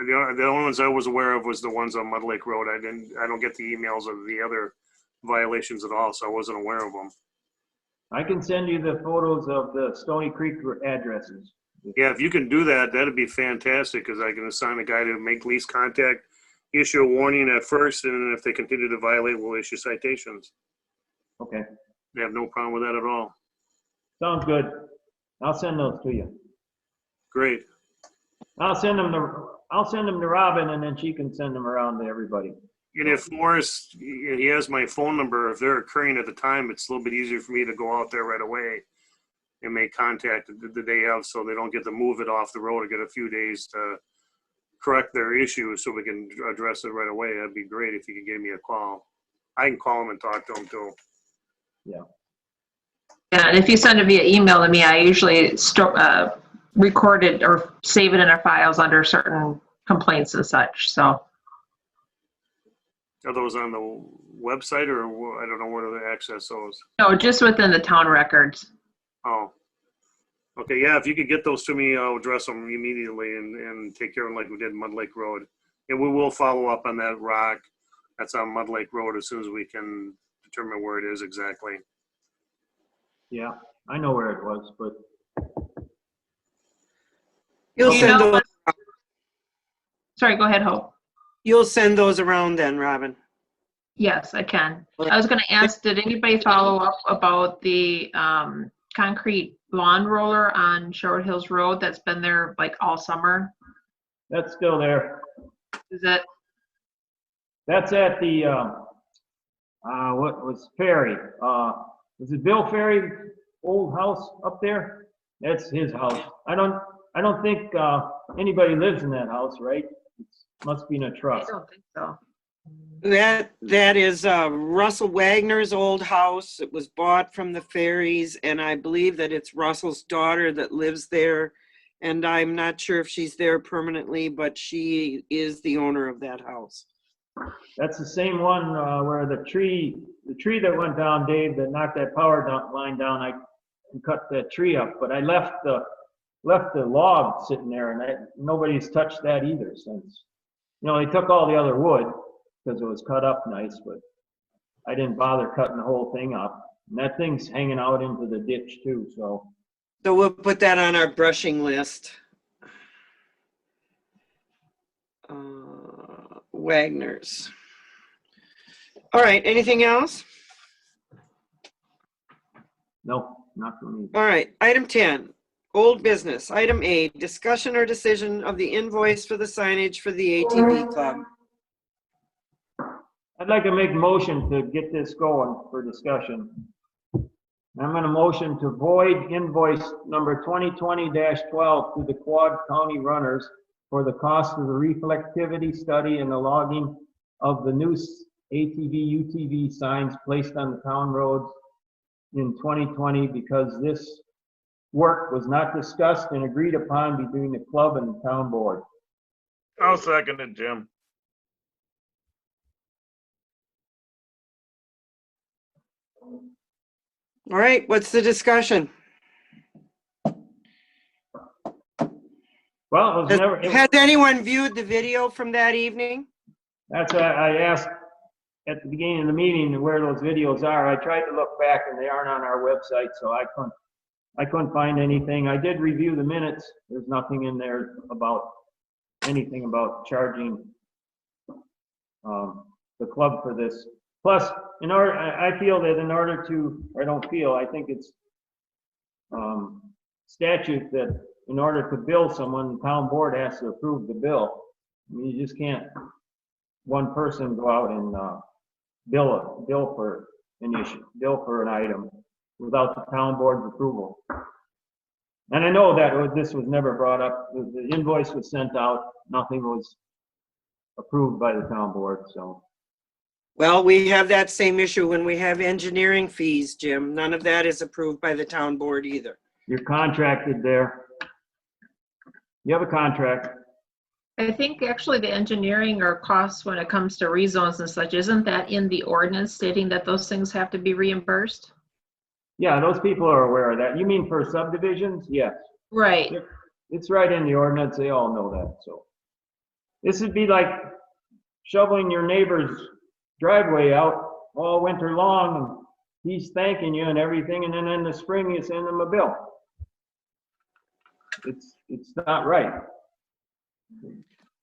Speaker 6: The only ones I was aware of was the ones on Mud Lake Road. I don't get the emails of the other violations at all, so I wasn't aware of them.
Speaker 3: I can send you the photos of the Stony Creek addresses.
Speaker 6: Yeah, if you can do that, that'd be fantastic, because I can assign a guy to make least contact, issue a warning at first, and then if they continue to violate, we'll issue citations.
Speaker 3: Okay,
Speaker 6: They have no problem with that at all.
Speaker 3: sounds good. I'll send those to you.
Speaker 6: Great.
Speaker 3: I'll send them to Robin, and then she can send them around to everybody.
Speaker 6: And if Morris, he has my phone number, if they're occurring at the time, it's a little bit easier for me to go out there right away and make contact the day of, so they don't get to move it off the road or get a few days to correct their issues so we can address it right away. That'd be great if you could give me a call. I can call them and talk to them too.
Speaker 3: Yeah.
Speaker 5: Yeah, and if you send it via email to me, I usually record it or save it in our files under certain complaints and such, so.
Speaker 6: Are those on the website, or I don't know where to access those?
Speaker 5: No, just within the town records.
Speaker 6: Oh, okay. Yeah, if you could get those to me, I'll address them immediately and take care of them like we did Mud Lake Road. And we will follow up on that rock that's on Mud Lake Road as soon as we can determine where it is exactly.
Speaker 3: Yeah, I know where it was, but
Speaker 1: You'll
Speaker 5: You
Speaker 1: send
Speaker 5: know
Speaker 1: those.
Speaker 5: what? Sorry, go ahead, Hope.
Speaker 1: You'll send those around then, Robin.
Speaker 5: Yes, I can. I was gonna ask, did anybody follow up about the concrete lawn roller on Short Hills Road that's been there like all summer?
Speaker 3: that's still there.
Speaker 5: Is it,
Speaker 3: That's at the, what was Ferry? Was it Bill Ferry old house up there? That's his house. I don't think anybody lives in that house, right? It must be in a
Speaker 5: I
Speaker 3: trust.
Speaker 5: don't think so.
Speaker 1: That is Russell Wagner's old house. It was bought from the Ferries, and I believe that it's Russell's daughter that lives there. And I'm not sure if she's there permanently, but she is the owner of that house.
Speaker 3: That's the same one where the tree that went down, Dave, that knocked that power line down, I cut that tree up, but I left the log sitting there, and nobody's touched that either since. You know, they took all the other wood because it was cut up nice, but I didn't bother cutting the whole thing up. And that thing's hanging out into the ditch too, so.
Speaker 1: So we'll put that on our brushing list. Wagner's. All right, anything else?
Speaker 3: No, not for me.
Speaker 1: All right, item 10, old business. Item A, discussion or decision of the invoice for the signage for the ATV Club.
Speaker 3: I'd like to make a motion to get this going for discussion. I'm going to motion to void invoice number 2020-12 to the Quad County Runners for the cost of the reflectivity study and the logging of the new ATV, UTV signs placed on the town roads in 2020 because this work was not discussed and agreed upon between the club and the town board.
Speaker 2: I'll second it, Jim.
Speaker 1: All right, what's the discussion?
Speaker 3: Well, it was never,
Speaker 1: Has anyone viewed the video from that evening?
Speaker 3: that's why I asked at the beginning of the meeting where those videos are. I tried to look back and they aren't on our website, so I couldn't find anything. I did review the minutes. There's nothing in there about anything about charging the club for this. Plus, I feel that in order to, or I don't feel, I think it's statute that in order to bill someone, the town board has to approve the bill. I mean, you just can't, one person go out and bill for an issue, bill for an item without the town board's approval. And I know that this was never brought up. The invoice was sent out. Nothing was approved by the town board, so.
Speaker 1: Well, we have that same issue when we have engineering fees, Jim. None of that is approved by the town board either.
Speaker 3: You're contracted there. You have a contract.
Speaker 5: I think actually the engineering or costs when it comes to rezones and such, isn't that in the ordinance stating that those things have to be reimbursed?
Speaker 3: Yeah, those people are aware of that. You mean for subdivisions? Yes.
Speaker 5: Right.
Speaker 3: It's right in the ordinance. They all know that, so. This would be like shoveling your neighbor's driveway out all winter long, and he's thanking you and everything, and then in the spring you send him a bill. It's not right.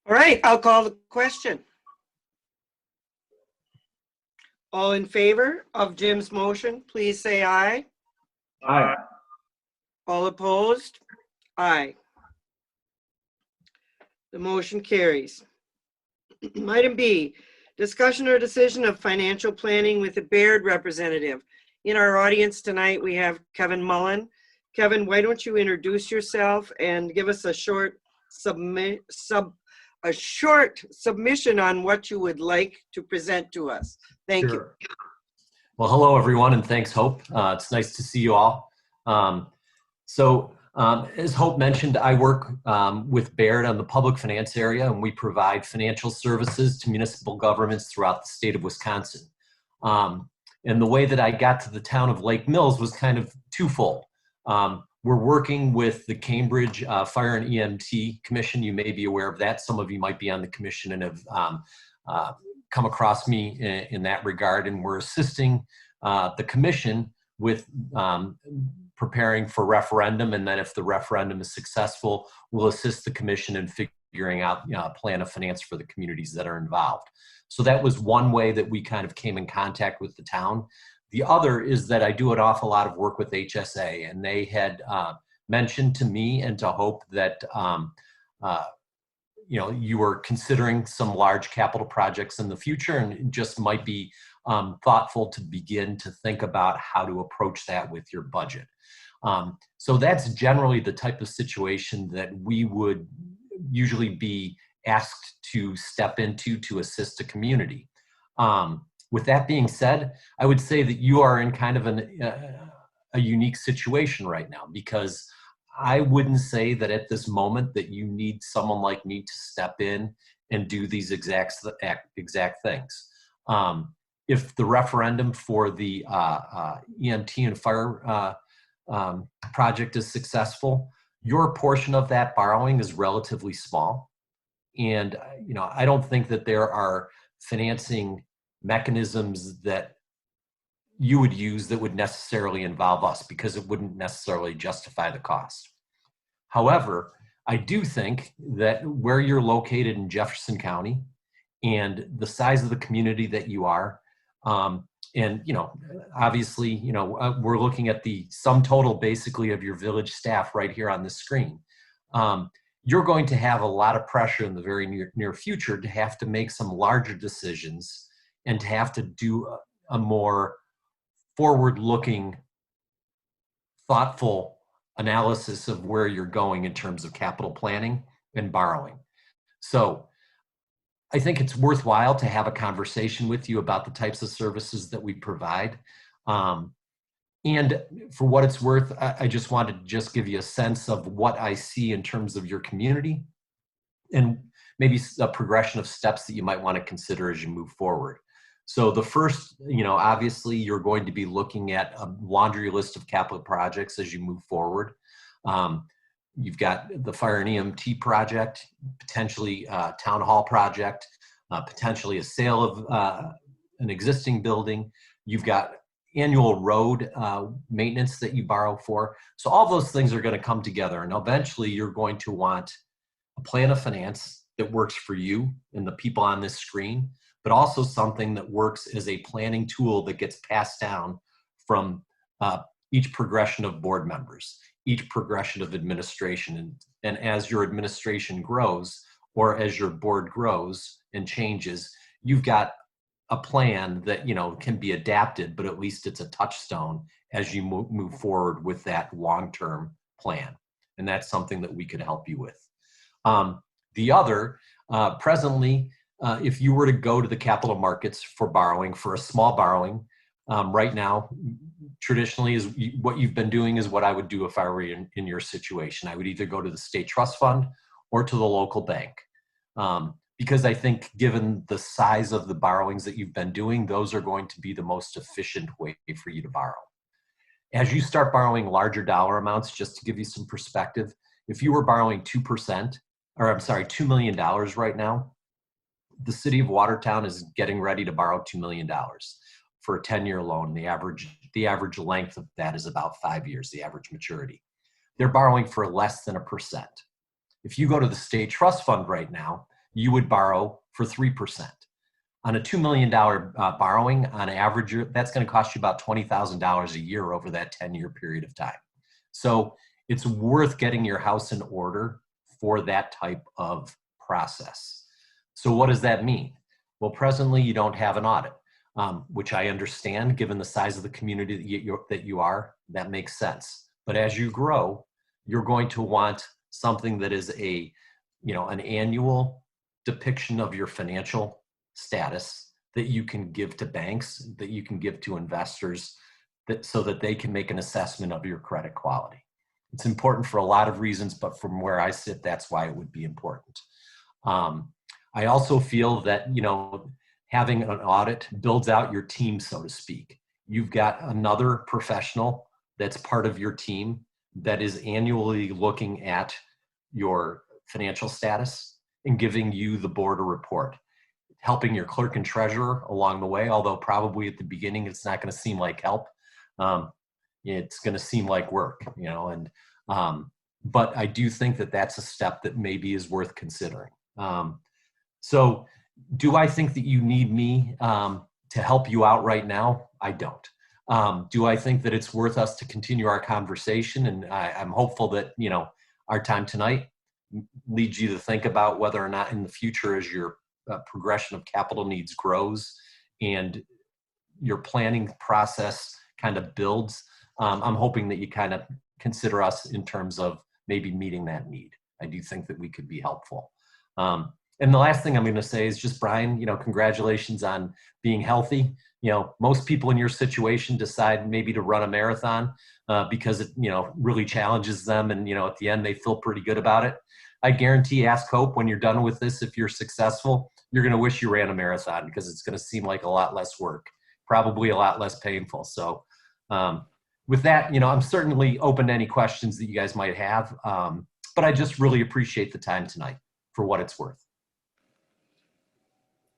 Speaker 1: All right, I'll call the question. All in favor of Jim's motion, please say aye.
Speaker 3: Aye.
Speaker 1: All opposed? Aye. The motion carries. Item B, discussion or decision of financial planning with a Baird representative. In our audience tonight, we have Kevin Mullen. Kevin, why don't you introduce yourself and give us a short submission on what you would like to present to us. Thank you.
Speaker 9: Sure. Well, hello everyone, and thanks, Hope. It's nice to see you all. As Hope mentioned, I work with Baird on the public finance area, and we provide financial services to municipal governments throughout the state of Wisconsin. And the way that I got to the town of Lake Mills was kind of twofold. We're working with the Cambridge Fire and EMT Commission. You may be aware of that. Some of you might be on the commission and have come across me in that regard. And we're assisting the commission with preparing for referendum. And then if the referendum is successful, we'll assist the commission in figuring out a plan of finance for the communities that are involved. So that was one way that we kind of came in contact with the town. The other is that I do an awful lot of work with HSA, and they had mentioned to me and to Hope that you were considering some large capital projects in the future, and it just might be thoughtful to begin to think about how to approach that with your budget. So that's generally the type of situation that we would usually be asked to step into to assist a community. With that being said, I would say that you are in kind of a unique situation right now, because I wouldn't say that at this moment that you need someone like me to step in and do these exact things. If the referendum for the EMT and fire project is successful, your portion of that borrowing is relatively small. And I don't think that there are financing mechanisms that you would use that would necessarily involve us, because it wouldn't necessarily justify the cost. However, I do think that where you're located in Jefferson County and the size of the community that you are, And, obviously, we're looking at the sum total basically of your village staff right here on the screen. You're going to have a lot of pressure in the very near future to have to make some larger decisions and to have to do a more forward-looking, thoughtful analysis of where you're going in terms of capital planning and borrowing. So I think it's worthwhile to have a conversation with you about the types of services that we provide. And for what it's worth, I just wanted to just give you a sense of what I see in terms of your community and maybe a progression of steps that you might want to consider as you move forward. So the first, obviously you're going to be looking at a laundry list of capital projects as you move forward. You've got the fire and EMT project, potentially a town hall project, potentially a sale of an existing building. You've got annual road maintenance that you borrow for. So all those things are going to come together, and eventually you're going to want a plan of finance that works for you and the people on this screen, but also something that works as a planning tool that gets passed down from each progression of board members, each progression of administration. And as your administration grows, or as your board grows and changes, you've got a plan that can be adapted, but at least it's a touchstone as you move forward with that long-term plan. And that's something that we could help you with. The other, presently, if you were to go to the capital markets for borrowing, for a small borrowing, right now, traditionally is what you've been doing is what I would do if I were in your situation. I would either go to the state trust fund or to the local bank. Because I think given the size of the borrowings that you've been doing, those are going to be the most efficient way for you to borrow. As you start borrowing larger dollar amounts, just to give you some perspective, if you were borrowing 2%, or I'm sorry, $2 million right now, the city of Watertown is getting ready to borrow $2 million for a 10-year loan. The average length of that is about 5 years, the average maturity. They're borrowing for less than 1%. If you go to the state trust fund right now, you would borrow for 3%. On a $2 million borrowing, on average, that's going to cost you about $20,000 a year over that 10-year period of time. So it's worth getting your house in order for that type of process. So what does that mean? Well, presently you don't have an audit, which I understand given the size of the community that you are, that makes sense. But as you grow, you're going to want something that is an annual depiction of your financial status that you can give to banks, that you can give to investors, so that they can make an assessment of your credit quality. It's important for a lot of reasons, but from where I sit, that's why it would be important. I also feel that, having an audit builds out your team, so to speak. You've got another professional that's part of your team that is annually looking at your financial status and giving you, the board, a report, helping your clerk and treasurer along the way, although probably at the beginning it's not going to seem like help. It's going to seem like work, but I do think that that's a step that maybe is worth considering. So do I think that you need me to help you out right now? I don't. Do I think that it's worth us to continue our conversation? And I'm hopeful that, our time tonight leads you to think about whether or not in the future, as your progression of capital needs grows and your planning process kind of builds, I'm hoping that you kind of consider us in terms of maybe meeting that need. I do think that we could be helpful. And the last thing I'm going to say is just, Brian, congratulations on being healthy. Most people in your situation decide maybe to run a marathon because it, really challenges them. And, at the end, they feel pretty good about it. I guarantee, ask Hope, when you're done with this, if you're successful, you're going to wish you ran a marathon because it's going to seem like a lot less work, probably a lot less painful. So with that, I'm certainly open to any questions that you guys might have. But I just really appreciate the time tonight for what it's worth.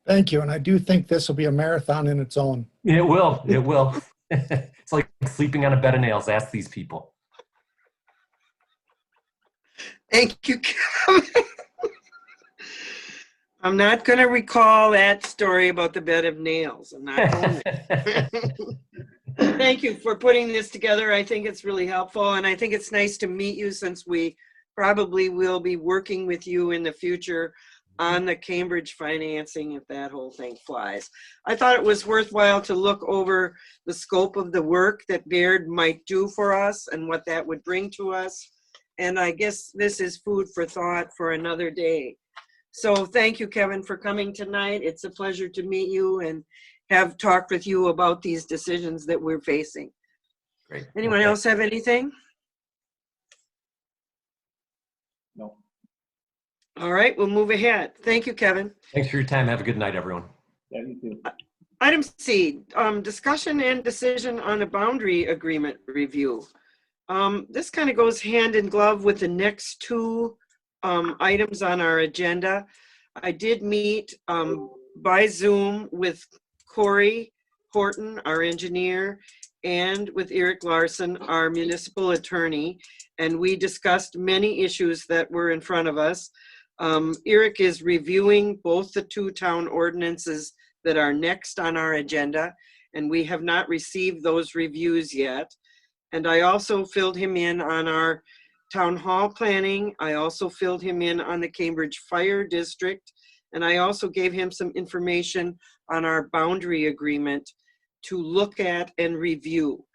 Speaker 7: Thank you. And I do think this will be a marathon in its own.
Speaker 9: It will. It will. It's like sleeping on a bed of nails. Ask these people.
Speaker 1: Thank you, Kevin. I'm not going to recall that story about the bed of nails. I'm not going there. Thank you for putting this together. I think it's really helpful, and I think it's nice to meet you since we probably will be working with you in the future on the Cambridge financing if that whole thing flies. I thought it was worthwhile to look over the scope of the work that Baird might do for us and what that would bring to us. And I guess this is food for thought for another day. So thank you, Kevin, for coming tonight. It's a pleasure to meet you and have talked with you about these decisions that we're facing.
Speaker 9: Great.
Speaker 1: Anyone
Speaker 9: Okay.
Speaker 1: else have anything?
Speaker 3: No.
Speaker 1: All right, we'll move ahead. Thank you, Kevin.
Speaker 9: Thanks for your time. Have a good night, everyone.
Speaker 3: Yeah, you too.
Speaker 1: Item C, discussion and decision on a boundary agreement review. This kind of goes hand in glove with the next two items on our agenda. I did meet by Zoom with Corey Horton, our engineer, and with Eric Larson, our municipal attorney, and we discussed many issues that were in front of us. Eric is reviewing both the two town ordinances that are next on our agenda, and we have not received those reviews yet. And I also filled him in on our town hall planning. I also filled him in on the Cambridge Fire District, and I also gave him some information on our boundary agreement to look at and review.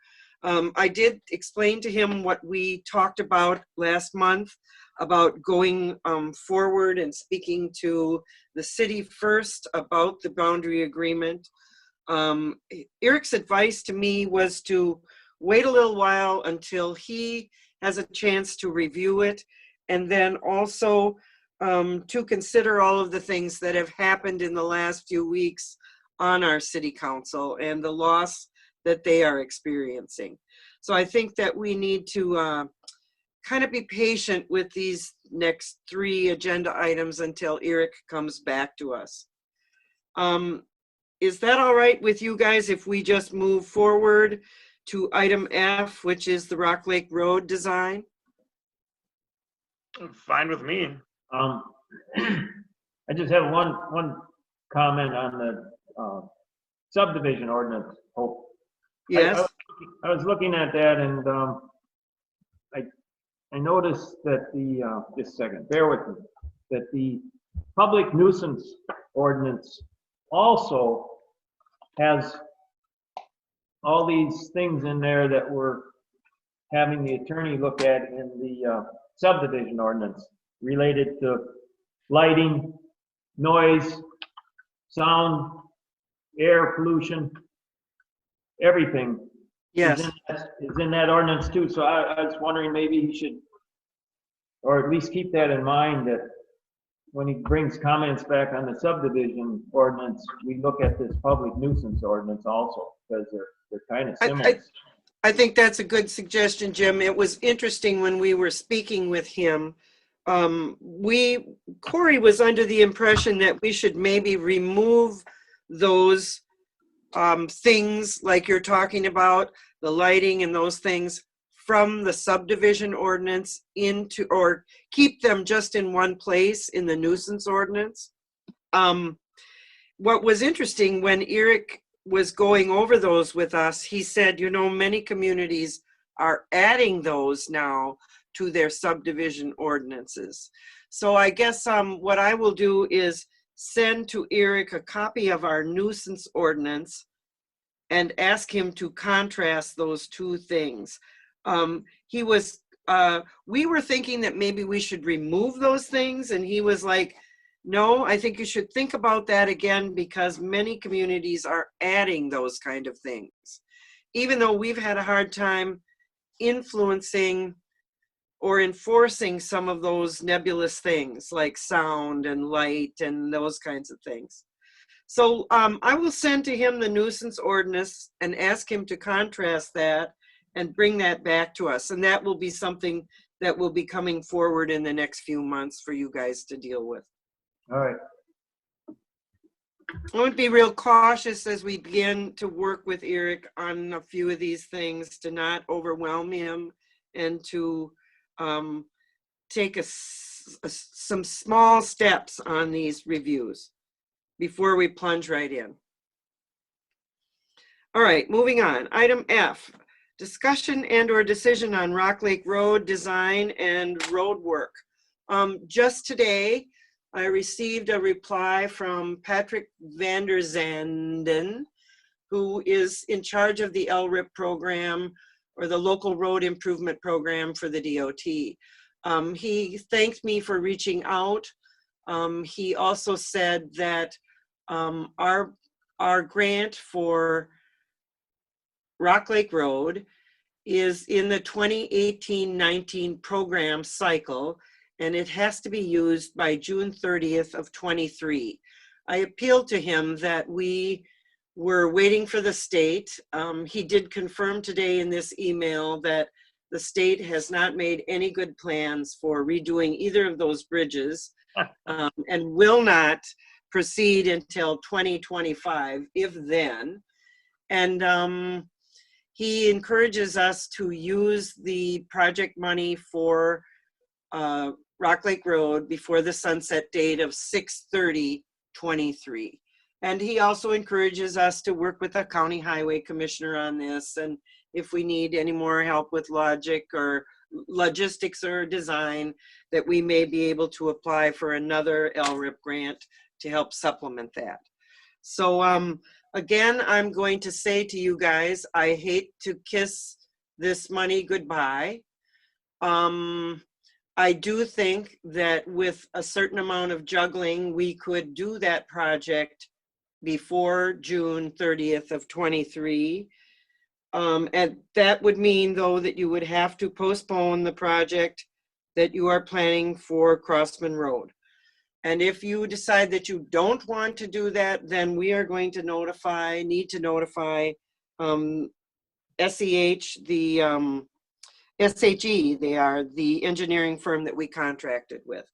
Speaker 1: I did explain to him what we talked about last month about going forward and speaking to the city first about the boundary agreement. Eric's advice to me was to wait a little while until he has a chance to review it, and then also to consider all of the things that have happened in the last few weeks on our city council and the loss that they are experiencing. So I think that we need to kind of be patient with these next three agenda items until Eric comes back to us. Is that all right with you guys if we just move forward to item F, which is the Rock Lake Road design?
Speaker 2: Fine with me.
Speaker 3: I just have one comment on the subdivision ordinance. Hope.
Speaker 1: Yes.
Speaker 3: I was looking at that, and I noticed that just a second, bear with me, that the public nuisance ordinance also has all these things in there that we're having the attorney look at in the subdivision ordinance related to lighting, noise, sound, air pollution, everything.
Speaker 1: Yes.
Speaker 3: Is in that ordinance too. So I was wondering maybe he should, or at least keep that in mind, that when he brings comments back on the subdivision ordinance, we look at this public nuisance ordinance also, because they're kind of similar.
Speaker 1: I think that's a good suggestion, Jim. It was interesting when we were speaking with him. Corey was under the impression that we should maybe remove those things like you're talking about, the lighting and those things, from the subdivision ordinance into, or keep them just in one place in the nuisance ordinance. What was interesting when Eric was going over those with us, he said, you know, many communities are adding those now to their subdivision ordinances. So I guess what I will do is send to Eric a copy of our nuisance ordinance and ask him to contrast those two things. We were thinking that maybe we should remove those things, and he was like, no, I think you should think about that again, because many communities are adding those kind of things. Even though we've had a hard time influencing or enforcing some of those nebulous things like sound and light and those kinds of things. So I will send to him the nuisance ordinance and ask him to contrast that and bring that back to us. And that will be something that will be coming forward in the next few months for you guys to deal with.
Speaker 3: All right.
Speaker 1: I would be real cautious as we begin to work with Eric on a few of these things, to not overwhelm him and to take a some small steps on these reviews before we plunge right in. All right, moving on. Item F, discussion and or decision on Rock Lake Road design and road work. Just today, I received a reply from Patrick Vanderzanden, who is in charge of the LRIP program, or the Local Road Improvement Program for the DOT. He thanked me for reaching out. He also said that our grant for Rock Lake Road is in the 2018-19 program cycle, and it has to be used by June 30th of 23. I appealed to him that we were waiting for the state. He did confirm today in this email that the state has not made any good plans for redoing either of those bridges and will not proceed until 2025, if then. And he encourages us to use the project money for Rock Lake Road before the sunset date of 6/30/23. And he also encourages us to work with the county highway commissioner on this. And if we need any more help with logistics or design, that we may be able to apply for another LRIP grant to help supplement that. So again, I'm going to say to you guys, I hate to kiss this money goodbye. I do think that with a certain amount of juggling, we could do that project before June 30th of 23. And that would mean, though, that you would have to postpone the project that you are planning for Crossman Road. And if you decide that you don't want to do that, then we are going to need to notify SEH, the SHE, they are the engineering firm that we contracted with.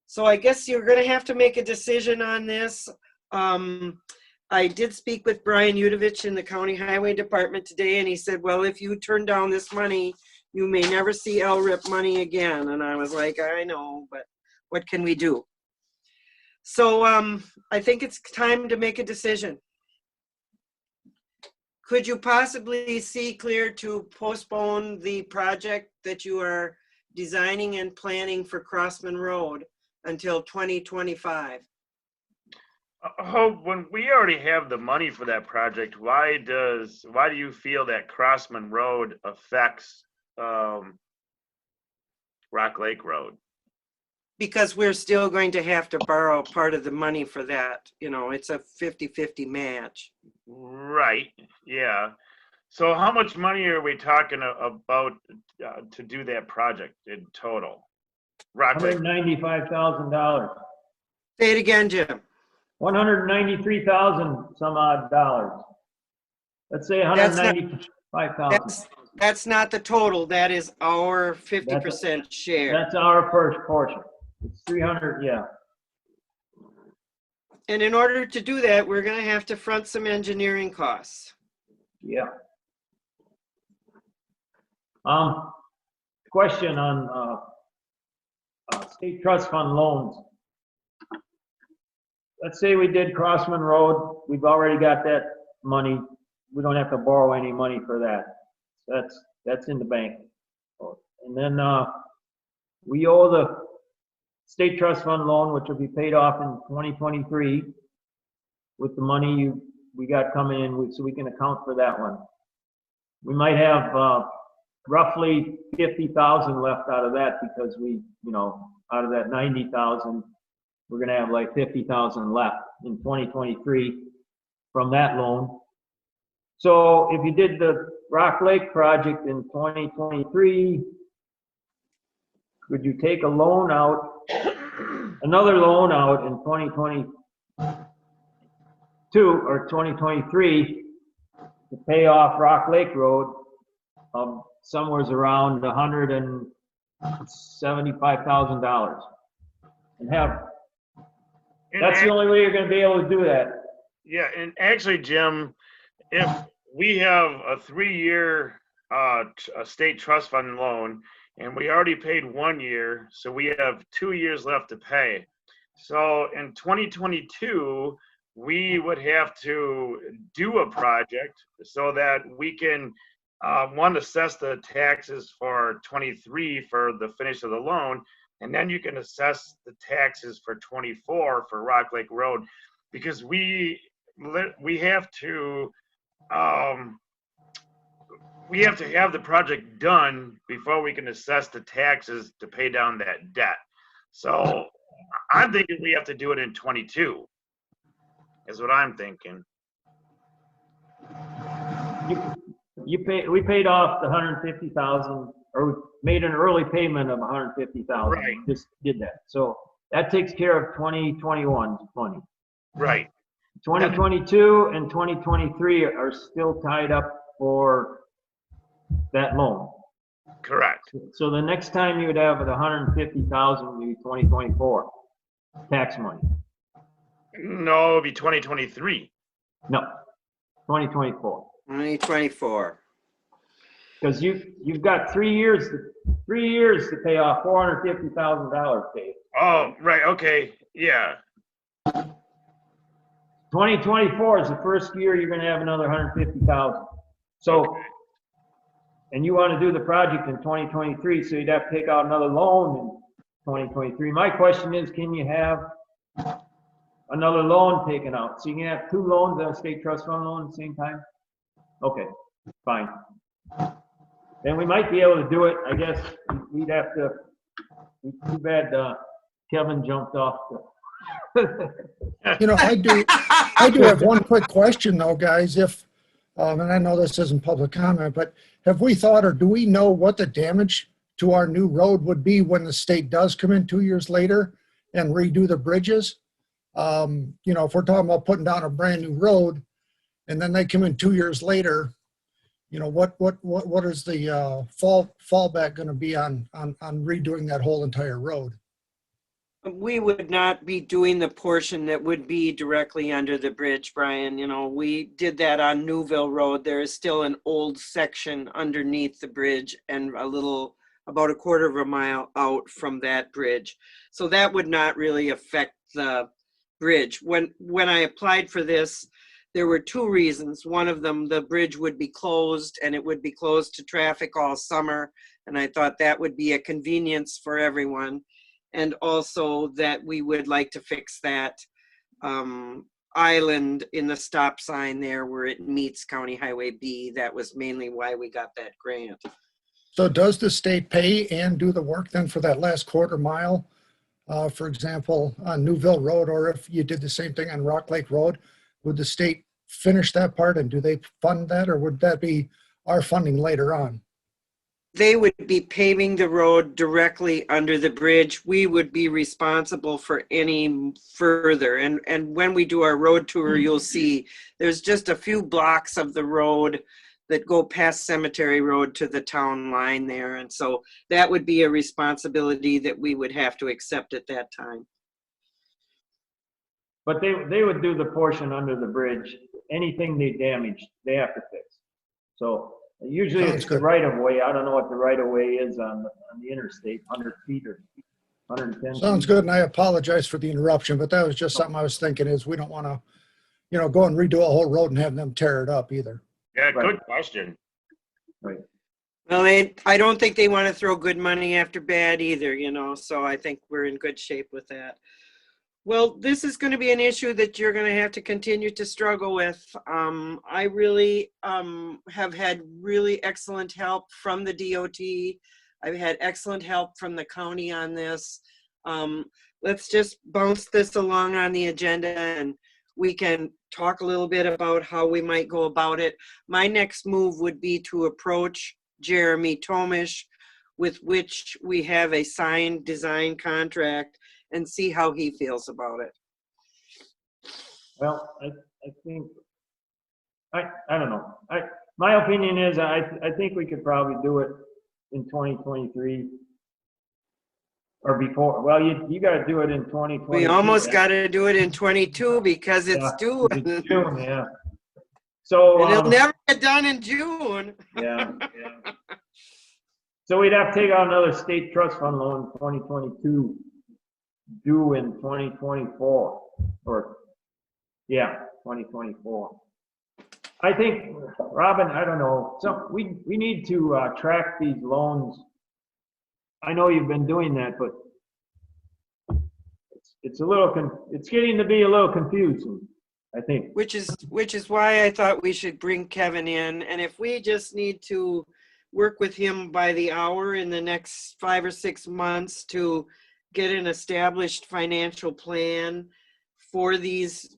Speaker 1: So I guess you're going to have to make a decision on this. I did speak with Brian Udovich in the County Highway Department today, and he said, well, if you turn down this money, you may never see LRIP money again. And I was like, I know, but what can we do? So I think it's time to make a decision. Could you possibly see clear to postpone the project that you are designing and planning for Crossman Road until 2025?
Speaker 2: Oh, when we already have the money for that project, why do you feel that Crossman Road affects Rock Lake Road?
Speaker 1: Because we're still going to have to borrow part of the money for that. You know, it's a 50-50 match.
Speaker 2: Right, yeah. So how much money are we talking about to do that project in total? Rock Lake.
Speaker 3: $195,000.
Speaker 1: Say it again, Jim.
Speaker 3: $193,000 some odd dollars. Let's say $195,000.
Speaker 1: That's not the total. That is our 50% share.
Speaker 3: That's our first portion. It's 300, yeah.
Speaker 1: And in order to do that, we're going to have to front some engineering costs.
Speaker 3: Yeah. Question on state trust fund loans. Let's say we did Crossman Road. We've already got that money. We don't have to borrow any money for that. That's in the bank. And then we owe the state trust fund loan, which will be paid off in 2023 with the money we got coming in, so we can account for that one. We might have roughly 50,000 left out of that because out of that 90,000, we're going to have like 50,000 left in 2023 from that loan. So if you did the Rock Lake project in 2023, could you take a loan out, another loan out in 2022 or 2023 to pay off Rock Lake Road somewhere around $175,000 and have. That's the only way you're going to be able to do that.
Speaker 2: Yeah, and actually, Jim, if we have a 3-year state trust fund loan, and we already paid 1 year, so we have 2 years left to pay. So in 2022, we would have to do a project so that we can, one, assess the taxes for 23 for the finish of the loan, and then you can assess the taxes for 24 for Rock Lake Road, because we have to have the project done before we can assess the taxes to pay down that debt. So I'm thinking we have to do it in 22, is what I'm thinking.
Speaker 3: We paid off the 150,000, or made an early payment of 150,000.
Speaker 2: Right.
Speaker 3: Just did that. So that takes care of 2021's money.
Speaker 2: Right.
Speaker 3: 2022 and 2023 are still tied up for that loan.
Speaker 2: Correct.
Speaker 3: So the next time you would have the 150,000 would be 2024 tax money.
Speaker 2: No, it'd be 2023.
Speaker 3: No, 2024.
Speaker 1: 2024.
Speaker 3: Because you've got 3 years to pay off $450,000, Dave.
Speaker 2: Oh, right. Okay. Yeah.
Speaker 3: 2024 is the first year you're going to have another 150,000. So,
Speaker 2: Okay.
Speaker 3: and you want to do the project in 2023, so you'd have to take out another loan in 2023. My question is, can you have another loan taken out? So you can have 2 loans on a state trust fund loan at the same time? Okay, fine. Then we might be able to do it. I guess we'd have to, too bad Kevin jumped off.
Speaker 7: You know, I do have one quick question though, guys. If, and I know this isn't public comment, but have we thought, or do we know what the damage to our new road would be when the state does come in 2 years later and redo the bridges? You know, if we're talking about putting down a brand new road and then they come in 2 years later, you know, what is the fallback going to be on redoing that whole entire road?
Speaker 1: We would not be doing the portion that would be directly under the bridge, Brian. You know, we did that on Newville Road. There is still an old section underneath the bridge and about a quarter of a mile out from that bridge. So that would not really affect the bridge. When I applied for this, there were 2 reasons. One of them, the bridge would be closed and it would be closed to traffic all summer. And I thought that would be a convenience for everyone. And also that we would like to fix that island in the stop sign there where it meets County Highway B. That was mainly why we got that grant.
Speaker 7: So does the state pay and do the work then for that last quarter mile? For example, on Newville Road, or if you did the same thing on Rock Lake Road, would the state finish that part and do they fund that, or would that be our funding later on?
Speaker 1: They would be paving the road directly under the bridge. We would be responsible for any further. And when we do our road tour, you'll see there's just a few blocks of the road that go past Cemetery Road to the town line there. And so that would be a responsibility that we would have to accept at that time.
Speaker 3: But they would do the portion under the bridge. Anything they damage, they have to fix. So usually
Speaker 7: Sounds
Speaker 3: it's the
Speaker 7: good.
Speaker 3: right of way. I don't know what the right of way is on the interstate, 100 feet or 110
Speaker 7: Sounds
Speaker 3: feet.
Speaker 7: good, and I apologize for the interruption, but that was just something I was thinking is we don't want to, you know, go and redo a whole road and have them tear it up either.
Speaker 2: Yeah,
Speaker 3: Right.
Speaker 2: good question.
Speaker 3: Right.
Speaker 1: Well, I don't think they want to throw good money after bad either, you know, so I think we're in good shape with that. Well, this is going to be an issue that you're going to have to continue to struggle with. I really have had really excellent help from the DOT. I've had excellent help from the county on this. Let's just bounce this along on the agenda and we can talk a little bit about how we might go about it. My next move would be to approach Jeremy Tomish, with which we have a signed design contract, and see how he feels about it.
Speaker 3: Well, I think, I don't know. My opinion is I think we could probably do it in 2023 or before. Well, you got to do it in 2020.
Speaker 1: We almost got to do it in 22 because it's due.
Speaker 3: It's June, yeah. So
Speaker 1: And it'll never get done in June.
Speaker 3: yeah. So we'd have to take out another state trust fund loan in 2022, due in 2024, or, yeah, 2024. I think, Robin, I don't know, so we need to track these loans. I know you've been doing that, but it's a little, it's getting to be a little confusing, I think.
Speaker 1: Which is why I thought we should bring Kevin in, and if we just need to work with him by the hour in the next 5 or 6 months to get an established financial plan for these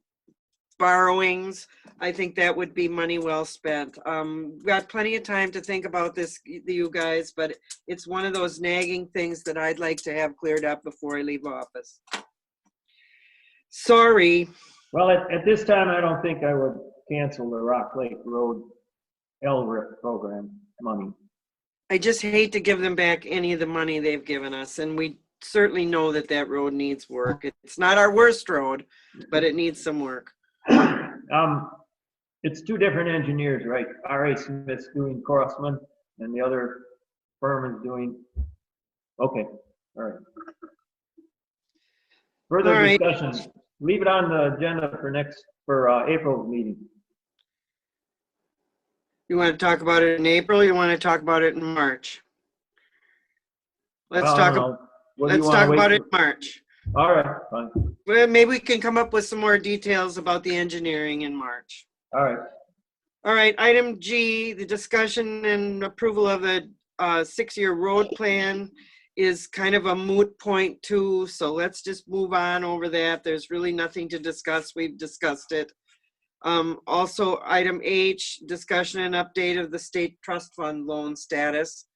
Speaker 1: borrowings, I think that would be money well spent. We've got plenty of time to think about this, you guys, but it's one of those nagging things that I'd like to have cleared up before I leave office. Sorry.
Speaker 3: Well, at this time, I don't think I would cancel the Rock Lake Road LRIP program money.
Speaker 1: I just hate to give them back any of the money they've given us, and we certainly know that that road needs work. It's not our worst road, but it needs some work.
Speaker 3: It's two different engineers, right? R.A. Smith's doing Crossman, and the other firm is doing, okay, all right. Further
Speaker 1: All right.
Speaker 3: discussion, leave it on the agenda for April's meeting.
Speaker 1: You want to talk about it in April, or you want to talk about it in March? Let's
Speaker 3: Well, I
Speaker 1: talk,
Speaker 3: don't know. What do you
Speaker 1: let's
Speaker 3: wanna
Speaker 1: talk
Speaker 3: wait
Speaker 1: about it
Speaker 3: for?
Speaker 1: in March.
Speaker 3: All right, fine,
Speaker 1: Well, maybe we can come up with some more details about the engineering in March.
Speaker 3: all right.
Speaker 1: All right, item G, the discussion and approval of the 6-year road plan is kind of a moot point too, so let's just move on over that. There's really nothing to discuss. We've discussed it. Also, item H, discussion and update of the state trust fund loan status.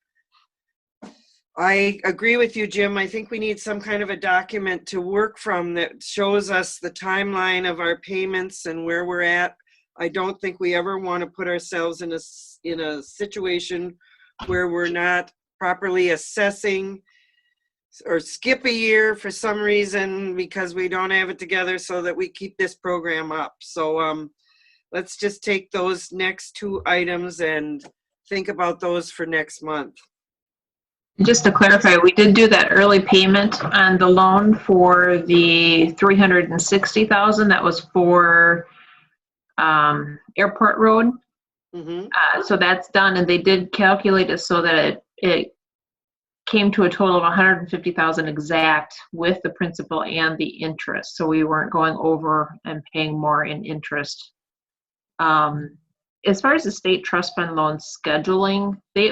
Speaker 1: I agree with you, Jim. I think we need some kind of a document to work from that shows us the timeline of our payments and where we're at. I don't think we ever want to put ourselves in a situation where we're not properly assessing or skip a year for some reason because we don't have it together, so that we keep this program up. So let's just take those next 2 items and think about those for next month.
Speaker 5: Just to clarify, we did do that early payment on the loan for the $360,000. That was for Airport Road.
Speaker 1: Mhm.
Speaker 5: So that's done, and they did calculate it so that it came to a total of $150,000 exact with the principal and the interest. So we weren't going over and paying more in interest. As far as the state trust fund loan scheduling, they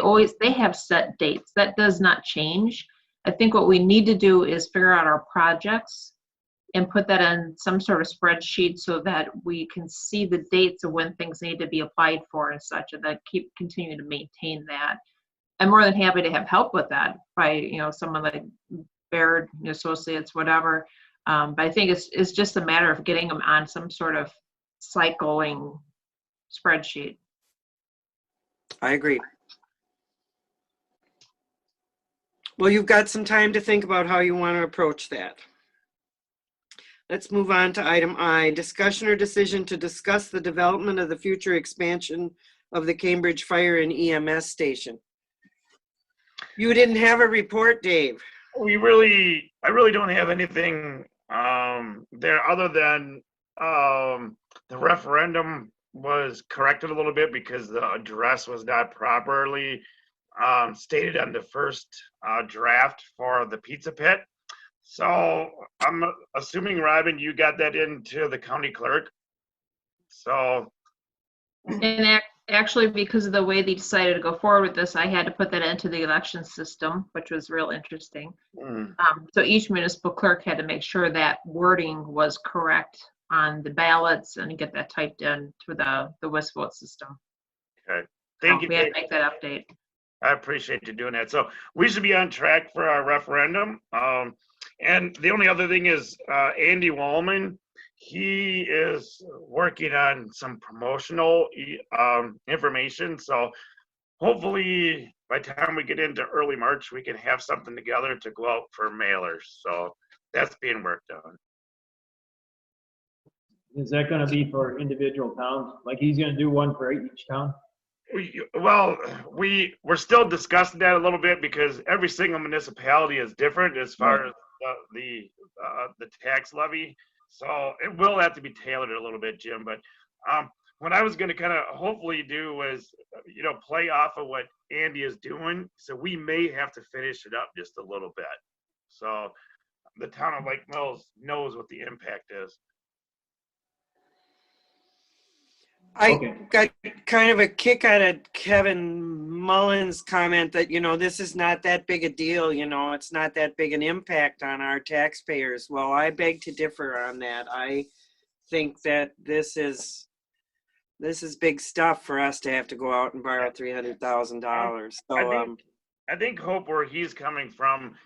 Speaker 5: have set dates. That does not change. I think what we need to do is figure out our projects and put that in some sort of spreadsheet so that we can see the dates of when things need to be applied for and such, and then continue to maintain that. I'm more than happy to have help with that by, someone like Baird Associates, whatever. But I think it's just a matter of getting them on some sort of cycling spreadsheet.
Speaker 1: I agree. Well, you've got some time to think about how you want to approach that. Let's move on to item I, discussion or decision to discuss the development of the future expansion of the Cambridge Fire and EMS station. You didn't have a report, Dave.
Speaker 2: I really don't have anything there other than the referendum was corrected a little bit because the address was not properly stated on the first draft for the pizza pit. So I'm assuming, Robin, you got that into the county clerk. So.
Speaker 5: And actually, because of the way they decided to go forward with this, I had to put that into the election system, which was real interesting. So each municipal clerk had to make sure that wording was correct on the ballots and get that typed in to the WIS vote system.
Speaker 2: Okay, thank you.
Speaker 5: We had to make that update.
Speaker 2: I appreciate you doing that. So we should be on track for our referendum. And the only other thing is Andy Wallman, he is working on some promotional information. So hopefully by the time we get into early March, we can have something together to go out for mailers. So that's being worked on.
Speaker 3: Is that gonna be for individual towns? Like he's gonna do one for each town?
Speaker 2: Well, we're still discussing that a little bit because every single municipality is different as far as the tax levy. So it will have to be tailored a little bit, Jim. But what I was going to kind of hopefully do was, play off of what Andy is doing. So we may have to finish it up just a little bit. So the town of Lake Mills knows what the impact is.
Speaker 1: I
Speaker 3: Okay.
Speaker 1: got kind of a kick out of Kevin Mullen's comment that, this is not that big a deal, it's not that big an impact on our taxpayers. Well, I beg to differ on that. I think that this is big stuff for us to have to go out and borrow $300,000. So,
Speaker 2: I think Hope, where he's coming from,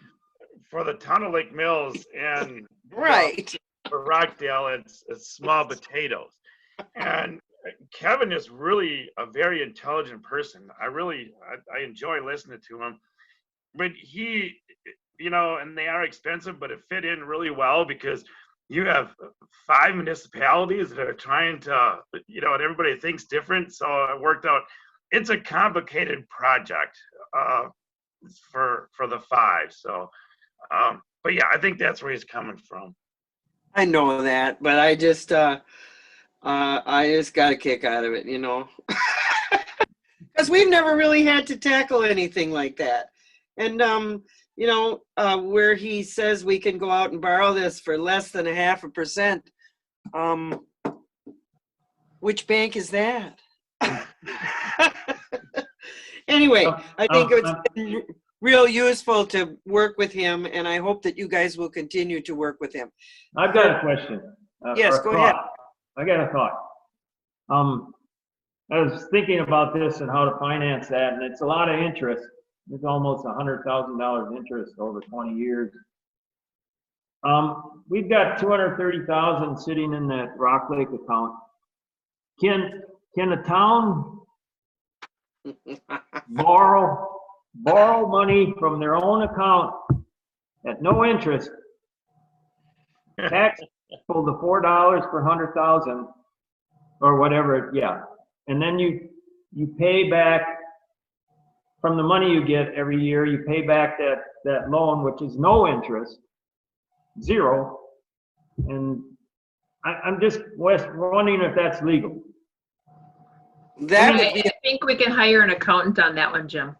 Speaker 2: for the town of Lake Mills and
Speaker 1: right.
Speaker 2: for Rockdale, it's small potatoes. And Kevin is really a very intelligent person. I enjoy listening to him. But he, and they are expensive, but it fit in really well because you have 5 municipalities that are trying to, and everybody thinks different. So it worked out. It's a complicated project for the 5. So, but yeah, I think that's where he's coming from.
Speaker 1: I know that, but I just got a kick out of it, because we've never really had to tackle anything like that. And, where he says we can go out and borrow this for less than 0.5%. Which bank is that? Anyway, I think it's been real useful to work with him, and I hope that you guys will continue to work with him.
Speaker 3: I've got a question.
Speaker 1: Yes,
Speaker 3: or a
Speaker 1: go ahead.
Speaker 3: thought. I got a thought. I was thinking about this and how to finance that, and it's a lot of interest. It's almost $100,000 interest over 20 years. We've got 230,000 sitting in that Rock Lake account. Can the town borrow money from their own account at no interest, tax equal to $4 per 100,000 or whatever, yeah, and then you pay back from the money you get every year, you pay back that loan, which is no interest, 0, and I'm just wondering if that's legal.
Speaker 1: That would be
Speaker 5: I think we can hire an accountant on that one, Jim.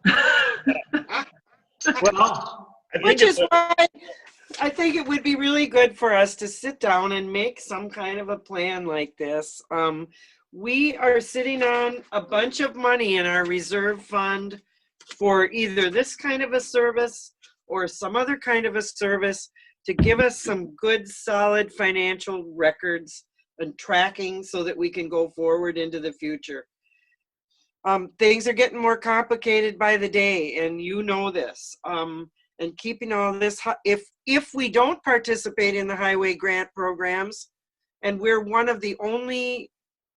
Speaker 3: Well,
Speaker 1: which is why I think it would be really good for us to sit down and make some kind of a plan like this. We are sitting on a bunch of money in our reserve fund for either this kind of a service or some other kind of a service to give us some good, solid financial records and tracking so that we can go forward into the future. Things are getting more complicated by the day, and you know this. And keeping all this, if we don't participate in the highway grant programs, and we're one of the only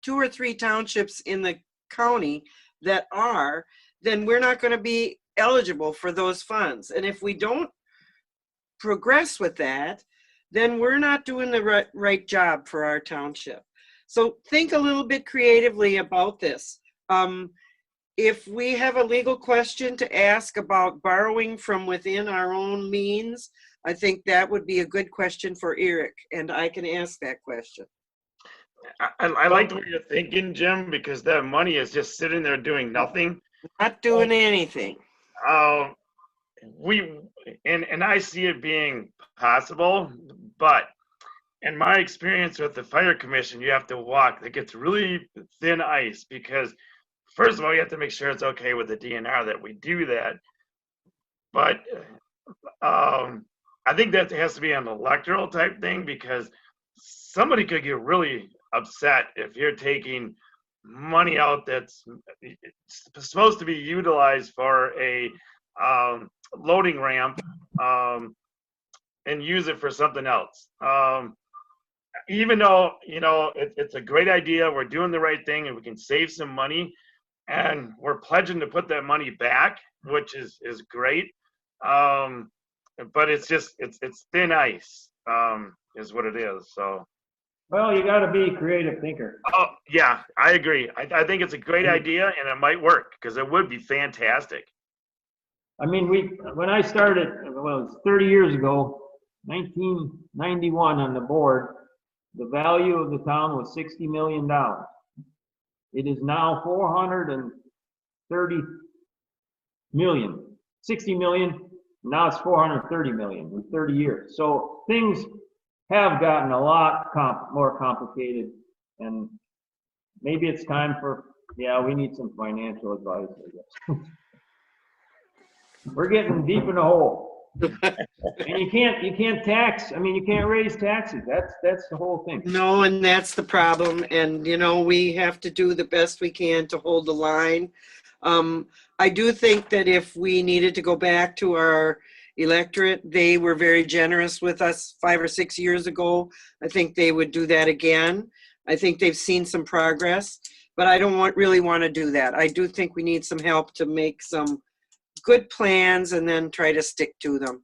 Speaker 1: 2 or 3 townships in the county that are, then we're not going to be eligible for those funds. And if we don't progress with that, then we're not doing the right job for our township. So think a little bit creatively about this. If we have a legal question to ask about borrowing from within our own means, I think that would be a good question for Eric, and I can ask that question.
Speaker 2: I like the way you're thinking, Jim, because that money is just sitting there doing nothing.
Speaker 1: Not doing anything.
Speaker 2: And I see it being possible, but in my experience with the fire commission, you have to walk. It gets really thin ice because, first of all, you have to make sure it's okay with the DNR that we do that. But I think that has to be an electoral type thing because somebody could get really upset if you're taking money out that's supposed to be utilized for a loading ramp and use it for something else. Even though, it's a great idea, we're doing the right thing and we can save some money and we're pledging to put that money back, which is great. But it's thin ice, is what it is. So
Speaker 3: Well, you gotta be a creative thinker.
Speaker 2: Oh, yeah, I agree. I think it's a great idea and it might work because it would be fantastic.
Speaker 3: I mean, when I started, well, it was 30 years ago, 1991 on the board, the value of the town was $60 million. It is now 430 million, 60 million, now it's 430 million in 30 years. So things have gotten a lot more complicated, and maybe it's time for, yeah, we need some financial advice, I guess. We're getting deep in the hole. And you can't tax, I mean, you can't raise taxes. That's the whole thing.
Speaker 1: No, and that's the problem. And, you know, we have to do the best we can to hold the line. I do think that if we needed to go back to our electorate, they were very generous with us 5 or 6 years ago. I think they would do that again. I think they've seen some progress, but I don't really want to do that. I do think we need some help to make some good plans and then try to stick to them.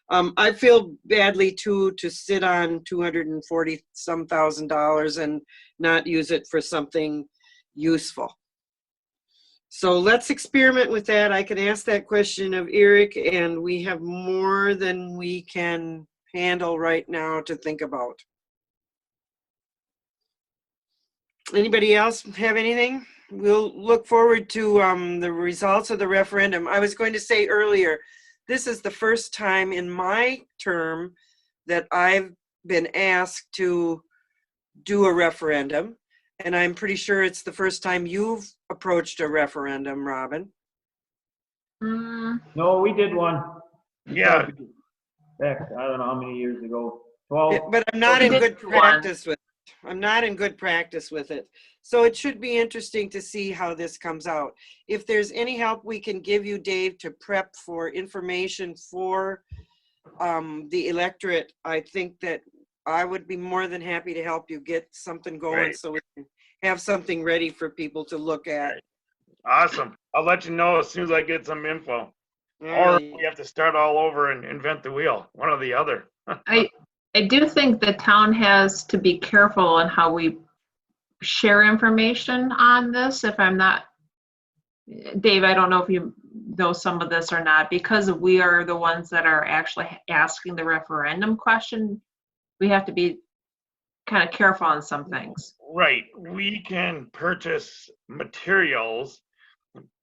Speaker 1: I feel badly too to sit on $240-some thousand and not use it for something useful. So let's experiment with that. I can ask that question of Eric, and we have more than we can handle right now to think about. Anybody else have anything? We'll look forward to the results of the referendum. I was going to say earlier, this is the first time in my term that I've been asked to do a referendum. And I'm pretty sure it's the first time you've approached a referendum, Robin.
Speaker 3: No, we did one.
Speaker 2: Yeah.
Speaker 3: Back, I don't know how many years ago, 12.
Speaker 1: But I'm not
Speaker 5: We
Speaker 1: in
Speaker 5: did
Speaker 1: good
Speaker 5: one.
Speaker 1: practice with it. I'm not in good practice with it. So it should be interesting to see how this comes out. If there's any help we can give you, Dave, to prep for information for the electorate, I think that I would be more than happy to help you get something going.
Speaker 2: Right.
Speaker 1: So we can have something ready for people to look at.
Speaker 2: Awesome. I'll let you know as soon as I get some info.
Speaker 1: All
Speaker 2: Or
Speaker 1: right.
Speaker 2: we have to start all over and invent the wheel, one or the other.
Speaker 5: I do think the town has to be careful on how we share information on this. If I'm not, Dave, I don't know if you know some of this or not, because we are the ones that are actually asking the referendum question. We have to be kind of careful on some things.
Speaker 2: Right. We can purchase materials,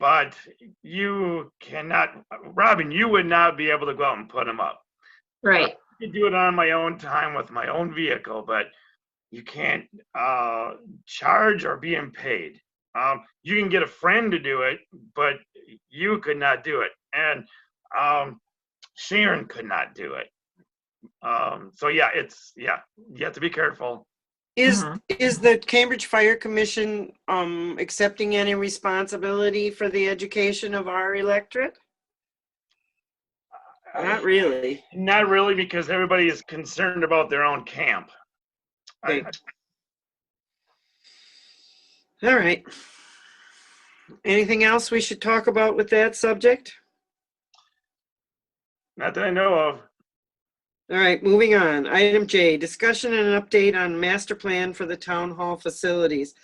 Speaker 2: but you cannot, Robin, you would not be able to go out and put them up.
Speaker 5: Right.
Speaker 2: I could do it on my own time with my own vehicle, but you can't charge or being paid. You can get a friend to do it, but you could not do it. And Sharon could not do it. So yeah, you have to be careful.
Speaker 1: Is the Cambridge Fire Commission accepting any responsibility for the education of our electorate? Not really.
Speaker 2: Not really, because everybody is concerned about their own camp.
Speaker 1: Okay. All right. Anything else we should talk about with that subject?
Speaker 2: Not that I know of.
Speaker 1: All right, moving on. Item J, discussion and an update on master plan for the town hall facilities.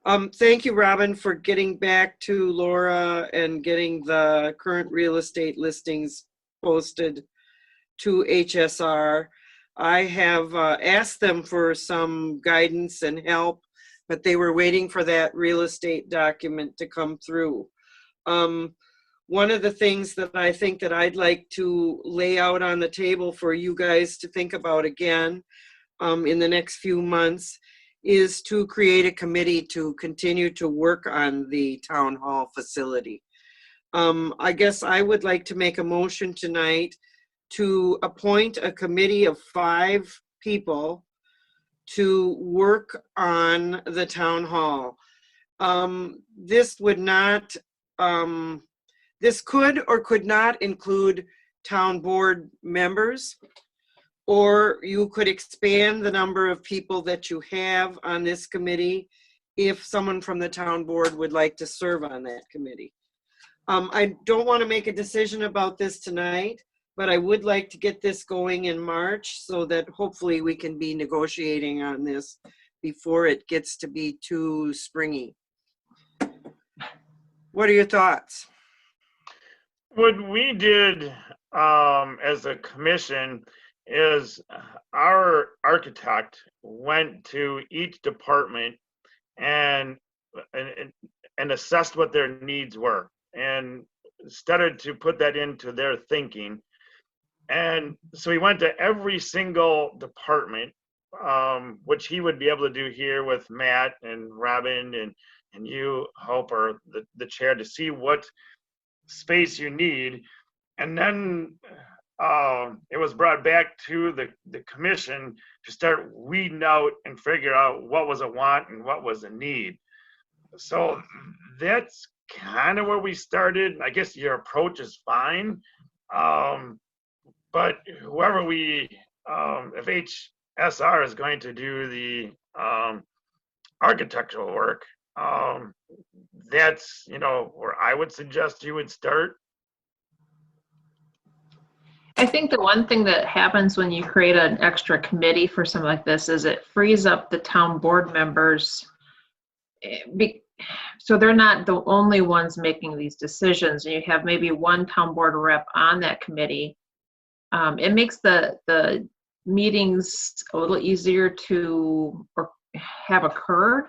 Speaker 1: Thank you, Robin, for getting back to Laura and getting the current real estate listings posted to HSR. I have asked them for some guidance and help, but they were waiting for that real estate document to come through. One of the things that I think that I'd like to lay out on the table for you guys to think about again in the next few months is to create a committee to continue to work on the town hall facility. I guess I would like to make a motion tonight to appoint a committee of 5 people to work on the town hall. This would not, this could or could not include town board members, or you could expand the number of people that you have on this committee if someone from the town board would like to serve on that committee. I don't want to make a decision about this tonight, but I would like to get this going in March so that hopefully we can be negotiating on this before it gets to be too springy. What are your thoughts?
Speaker 2: What we did as a commission is our architect went to each department and assessed what their needs were and started to put that into their thinking. And so he went to every single department, which he would be able to do here with Matt and Robin and you, Hope, or the chair, to see what space you need. And then it was brought back to the commission to start weeding out and figure out what was a want and what was a need. So that's kind of where we started. I guess your approach is fine. But whoever if HSR is going to do the architectural work, that's, where I would suggest you would start.
Speaker 5: I think the one thing that happens when you create an extra committee for something like this is it frees up the town board members. So they're not the only ones making these decisions. You have maybe one town board rep on that committee. It makes the meetings a little easier to have occurred.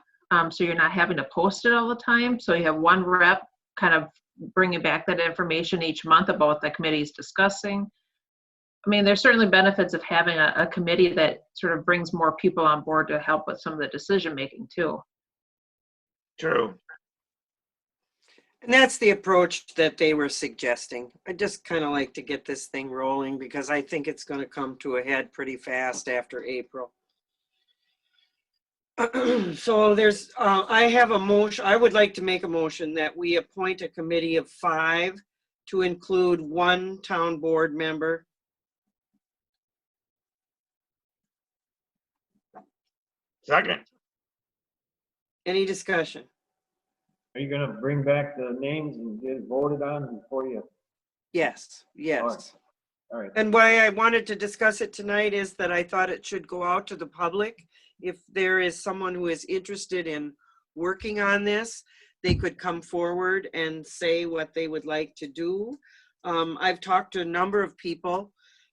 Speaker 5: So you're not having to post it all the time. So you have one rep kind of bringing back that information each month about what the committee is discussing. I mean, there's certainly benefits of having a committee that sort of brings more people on board to help with some of the decision making too.
Speaker 2: True.
Speaker 1: And that's the approach that they were suggesting. I just kind of like to get this thing rolling because I think it's going to come to a head pretty fast after April. So there's, I have a motion. I would like to make a motion that we appoint a committee of 5 to include 1 town board member.
Speaker 2: Second.
Speaker 1: Any discussion?
Speaker 3: Are you gonna bring back the names and get it voted on before you?
Speaker 1: Yes, yes.
Speaker 3: All right.
Speaker 1: And why I wanted to discuss it tonight is that I thought it should go out to the public. If there is someone who is interested in working on this, they could come forward and say what they would like to do. I've talked to a number of people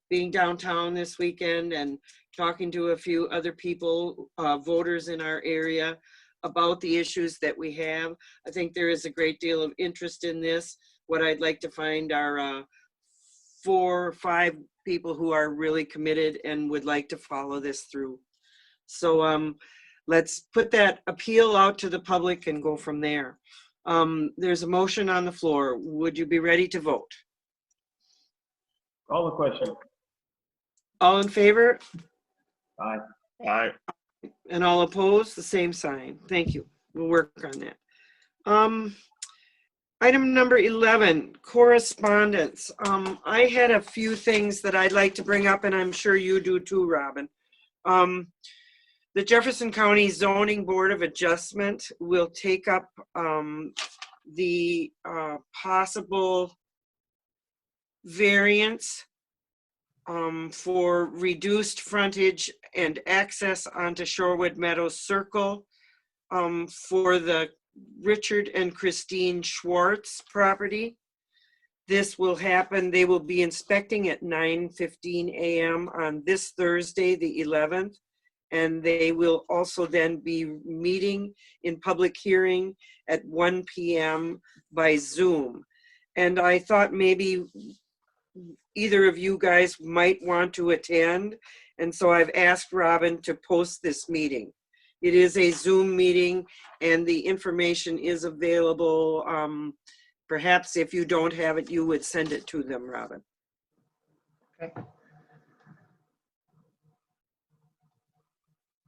Speaker 1: being downtown this weekend and talking to a few other people, voters in our area, about the issues that we have. I think there is a great deal of interest in this. What I'd like to find are 4 or 5 people who are really committed and would like to follow this through. So let's put that appeal out to the public and go from there. There's a motion on the floor. Would you be ready to vote?
Speaker 3: Call the question.
Speaker 1: All in favor?
Speaker 3: Aye.
Speaker 2: Aye.
Speaker 1: And all opposed, the same sign. Thank you. We'll work on that. Item number 11, correspondence. I had a few things that I'd like to bring up, and I'm sure you do too, Robin. The Jefferson County Zoning Board of Adjustment will take up the possible variance for reduced frontage and access onto Shorewood Meadows Circle for the Richard and Christine Schwartz property. This will happen. They will be inspecting at 9:15 a.m. on this Thursday, the 11th. And they will also then be meeting in public hearing at 1 p.m. by Zoom. And I thought maybe either of you guys might want to attend. And so I've asked Robin to post this meeting. It is a Zoom meeting and the information is available. Perhaps if you don't have it, you would send it to them, Robin.
Speaker 5: Okay.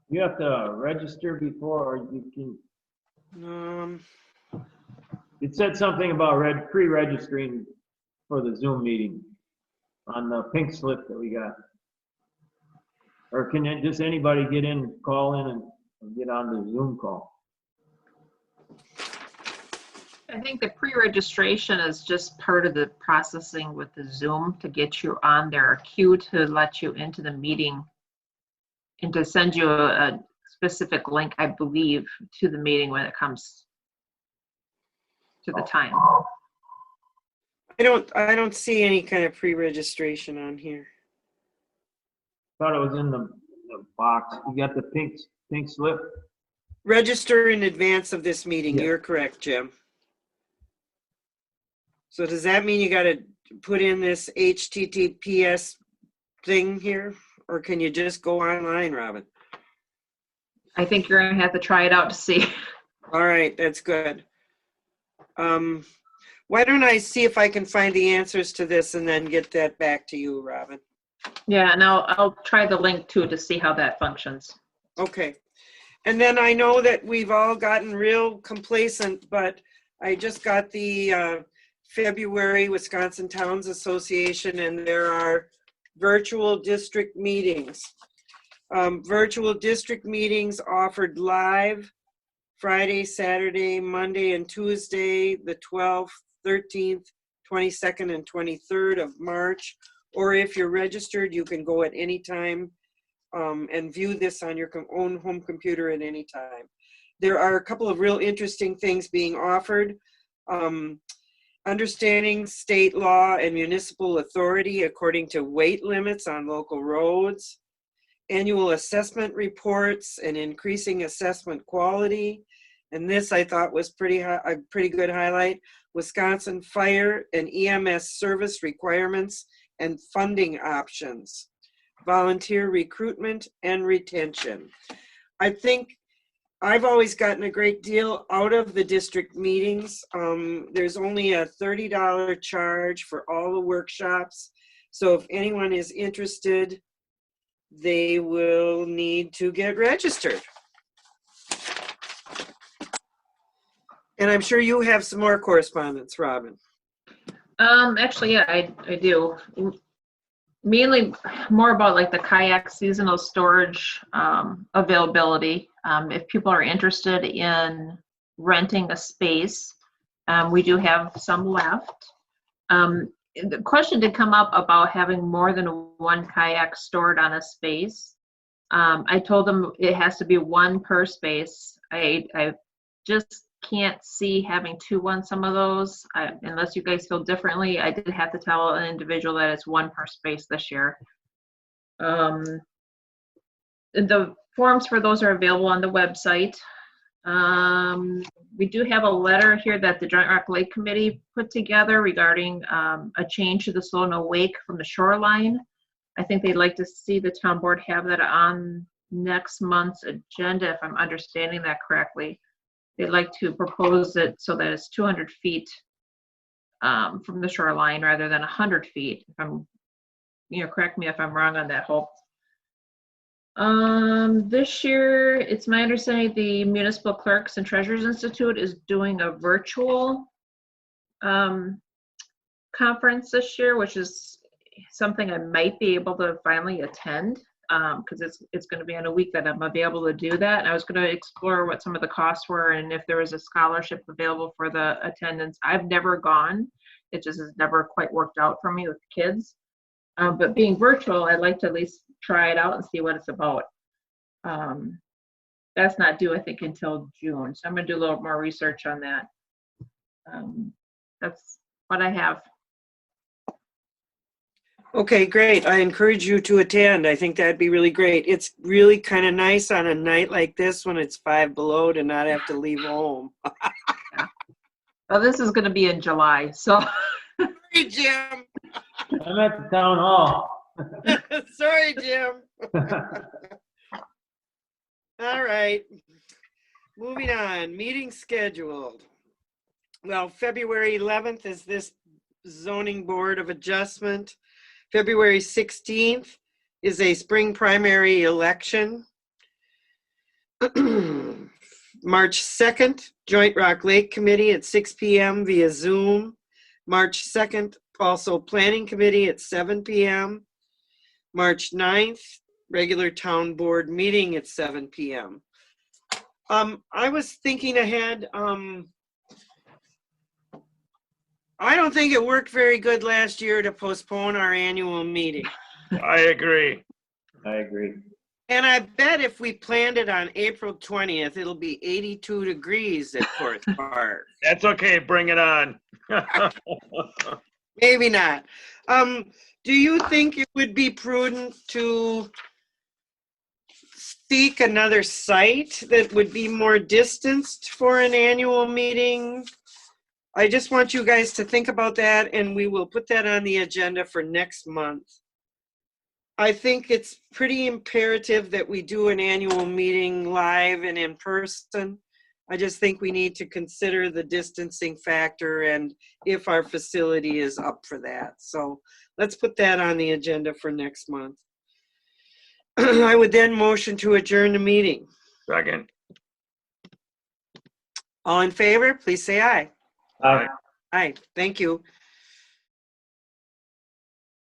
Speaker 3: You have to register before, or you can, it said something about pre-registering for the Zoom meeting on the pink slip that we got. Or can just anybody get in, call in and get on the Zoom call?
Speaker 5: I think the pre-registration is just part of the processing with the Zoom to get you on their queue to let you into the meeting and to send you a specific link, I believe, to the meeting when it comes to the time.
Speaker 1: I don't see any kind of pre-registration on here.
Speaker 3: Thought it was in the box. You got the pink slip?
Speaker 1: Register in advance of this meeting.
Speaker 3: Yeah.
Speaker 1: You're correct, Jim. So does that mean you got to put in this HTTPS thing here? Or can you just go online, Robin?
Speaker 5: I think you're gonna have to try it out to see.
Speaker 1: All right, that's good. Why don't I see if I can find the answers to this and then get that back to you, Robin?
Speaker 5: Yeah, and I'll try the link too to see how that functions.
Speaker 1: Okay. And then I know that we've all gotten real complacent, but I just got the February Wisconsin Towns Association, and there are virtual district meetings. Virtual district meetings offered live Friday, Saturday, Monday, and Tuesday, the 12th, 13th, 22nd, and 23rd of March. Or if you're registered, you can go at any time and view this on your own home computer at any time. There are a couple of real interesting things being offered. Understanding state law and municipal authority according to weight limits on local roads, annual assessment reports, and increasing assessment quality. And this I thought was a pretty good highlight. Wisconsin fire and EMS service requirements and funding options, volunteer recruitment and retention. I think I've always gotten a great deal out of the district meetings. There's only a $30 charge for all the workshops. So if anyone is interested, they will need to get registered. And I'm sure you have some more correspondence, Robin.
Speaker 5: Actually, yeah, I do. Mainly more about like the kayak seasonal storage availability. If people are interested in renting a space, we do have some left. The question did come up about having more than one kayak stored on a space. I told them it has to be one per space. I just can't see having two on some of those unless you guys feel differently. I did have to tell an individual that it's one per space this year. The forms for those are available on the website. We do have a letter here that the Joint Rock Lake Committee put together regarding a change to the slow no wake from the shoreline. I think they'd like to see the town board have that on next month's agenda, if I'm understanding that correctly. They'd like to propose it so that it's 200 feet from the shoreline rather than 100 feet. If I'm, correct me if I'm wrong on that, Hope. This year, it's my understanding the Municipal Clerks and Treasurers Institute is doing a virtual conference this year, which is something I might be able to finally attend. Because it's going to be on a week that I'm able to do that. And I was going to explore what some of the costs were and if there was a scholarship available for the attendance. I've never gone. It just has never quite worked out for me with kids. But being virtual, I'd like to at least try it out and see what it's about. That's not due, I think, until June. So I'm going to do a little more research on that. That's what I have.
Speaker 1: Okay, great. I encourage you to attend. I think that'd be really great. It's really kind of nice on a night like this when it's 5 below to not have to leave home.
Speaker 5: Well, this is going to be in July, so.
Speaker 1: Sorry, Jim.
Speaker 3: I'm at the town hall.
Speaker 1: Sorry, Jim. All right. Moving on. Meeting scheduled. Well, February 11th is this zoning board of adjustment. February 16th is a spring primary election. March 2nd, Joint Rock Lake Committee at 6 p.m. via Zoom. March 2nd, also Planning Committee at 7 p.m. March 9th, regular town board meeting at 7 p.m. I was thinking ahead. I don't think it worked very good last year to postpone our annual meeting.
Speaker 2: I agree.
Speaker 3: I agree.
Speaker 1: And I bet if we planned it on April 20th, it'll be 82 degrees at Forest Park.
Speaker 2: That's okay, bring it on.
Speaker 1: Maybe not. Do you think it would be prudent to seek another site that would be more distanced for an annual meeting? I just want you guys to think about that, and we will put that on the agenda for next month. I think it's pretty imperative that we do an annual meeting live and in person. I just think we need to consider the distancing factor and if our facility is up for that. So let's put that on the agenda for next month. I would then motion to adjourn the meeting.
Speaker 2: Second.
Speaker 1: All in favor, please say aye.
Speaker 3: Aye.
Speaker 1: Aye, thank you.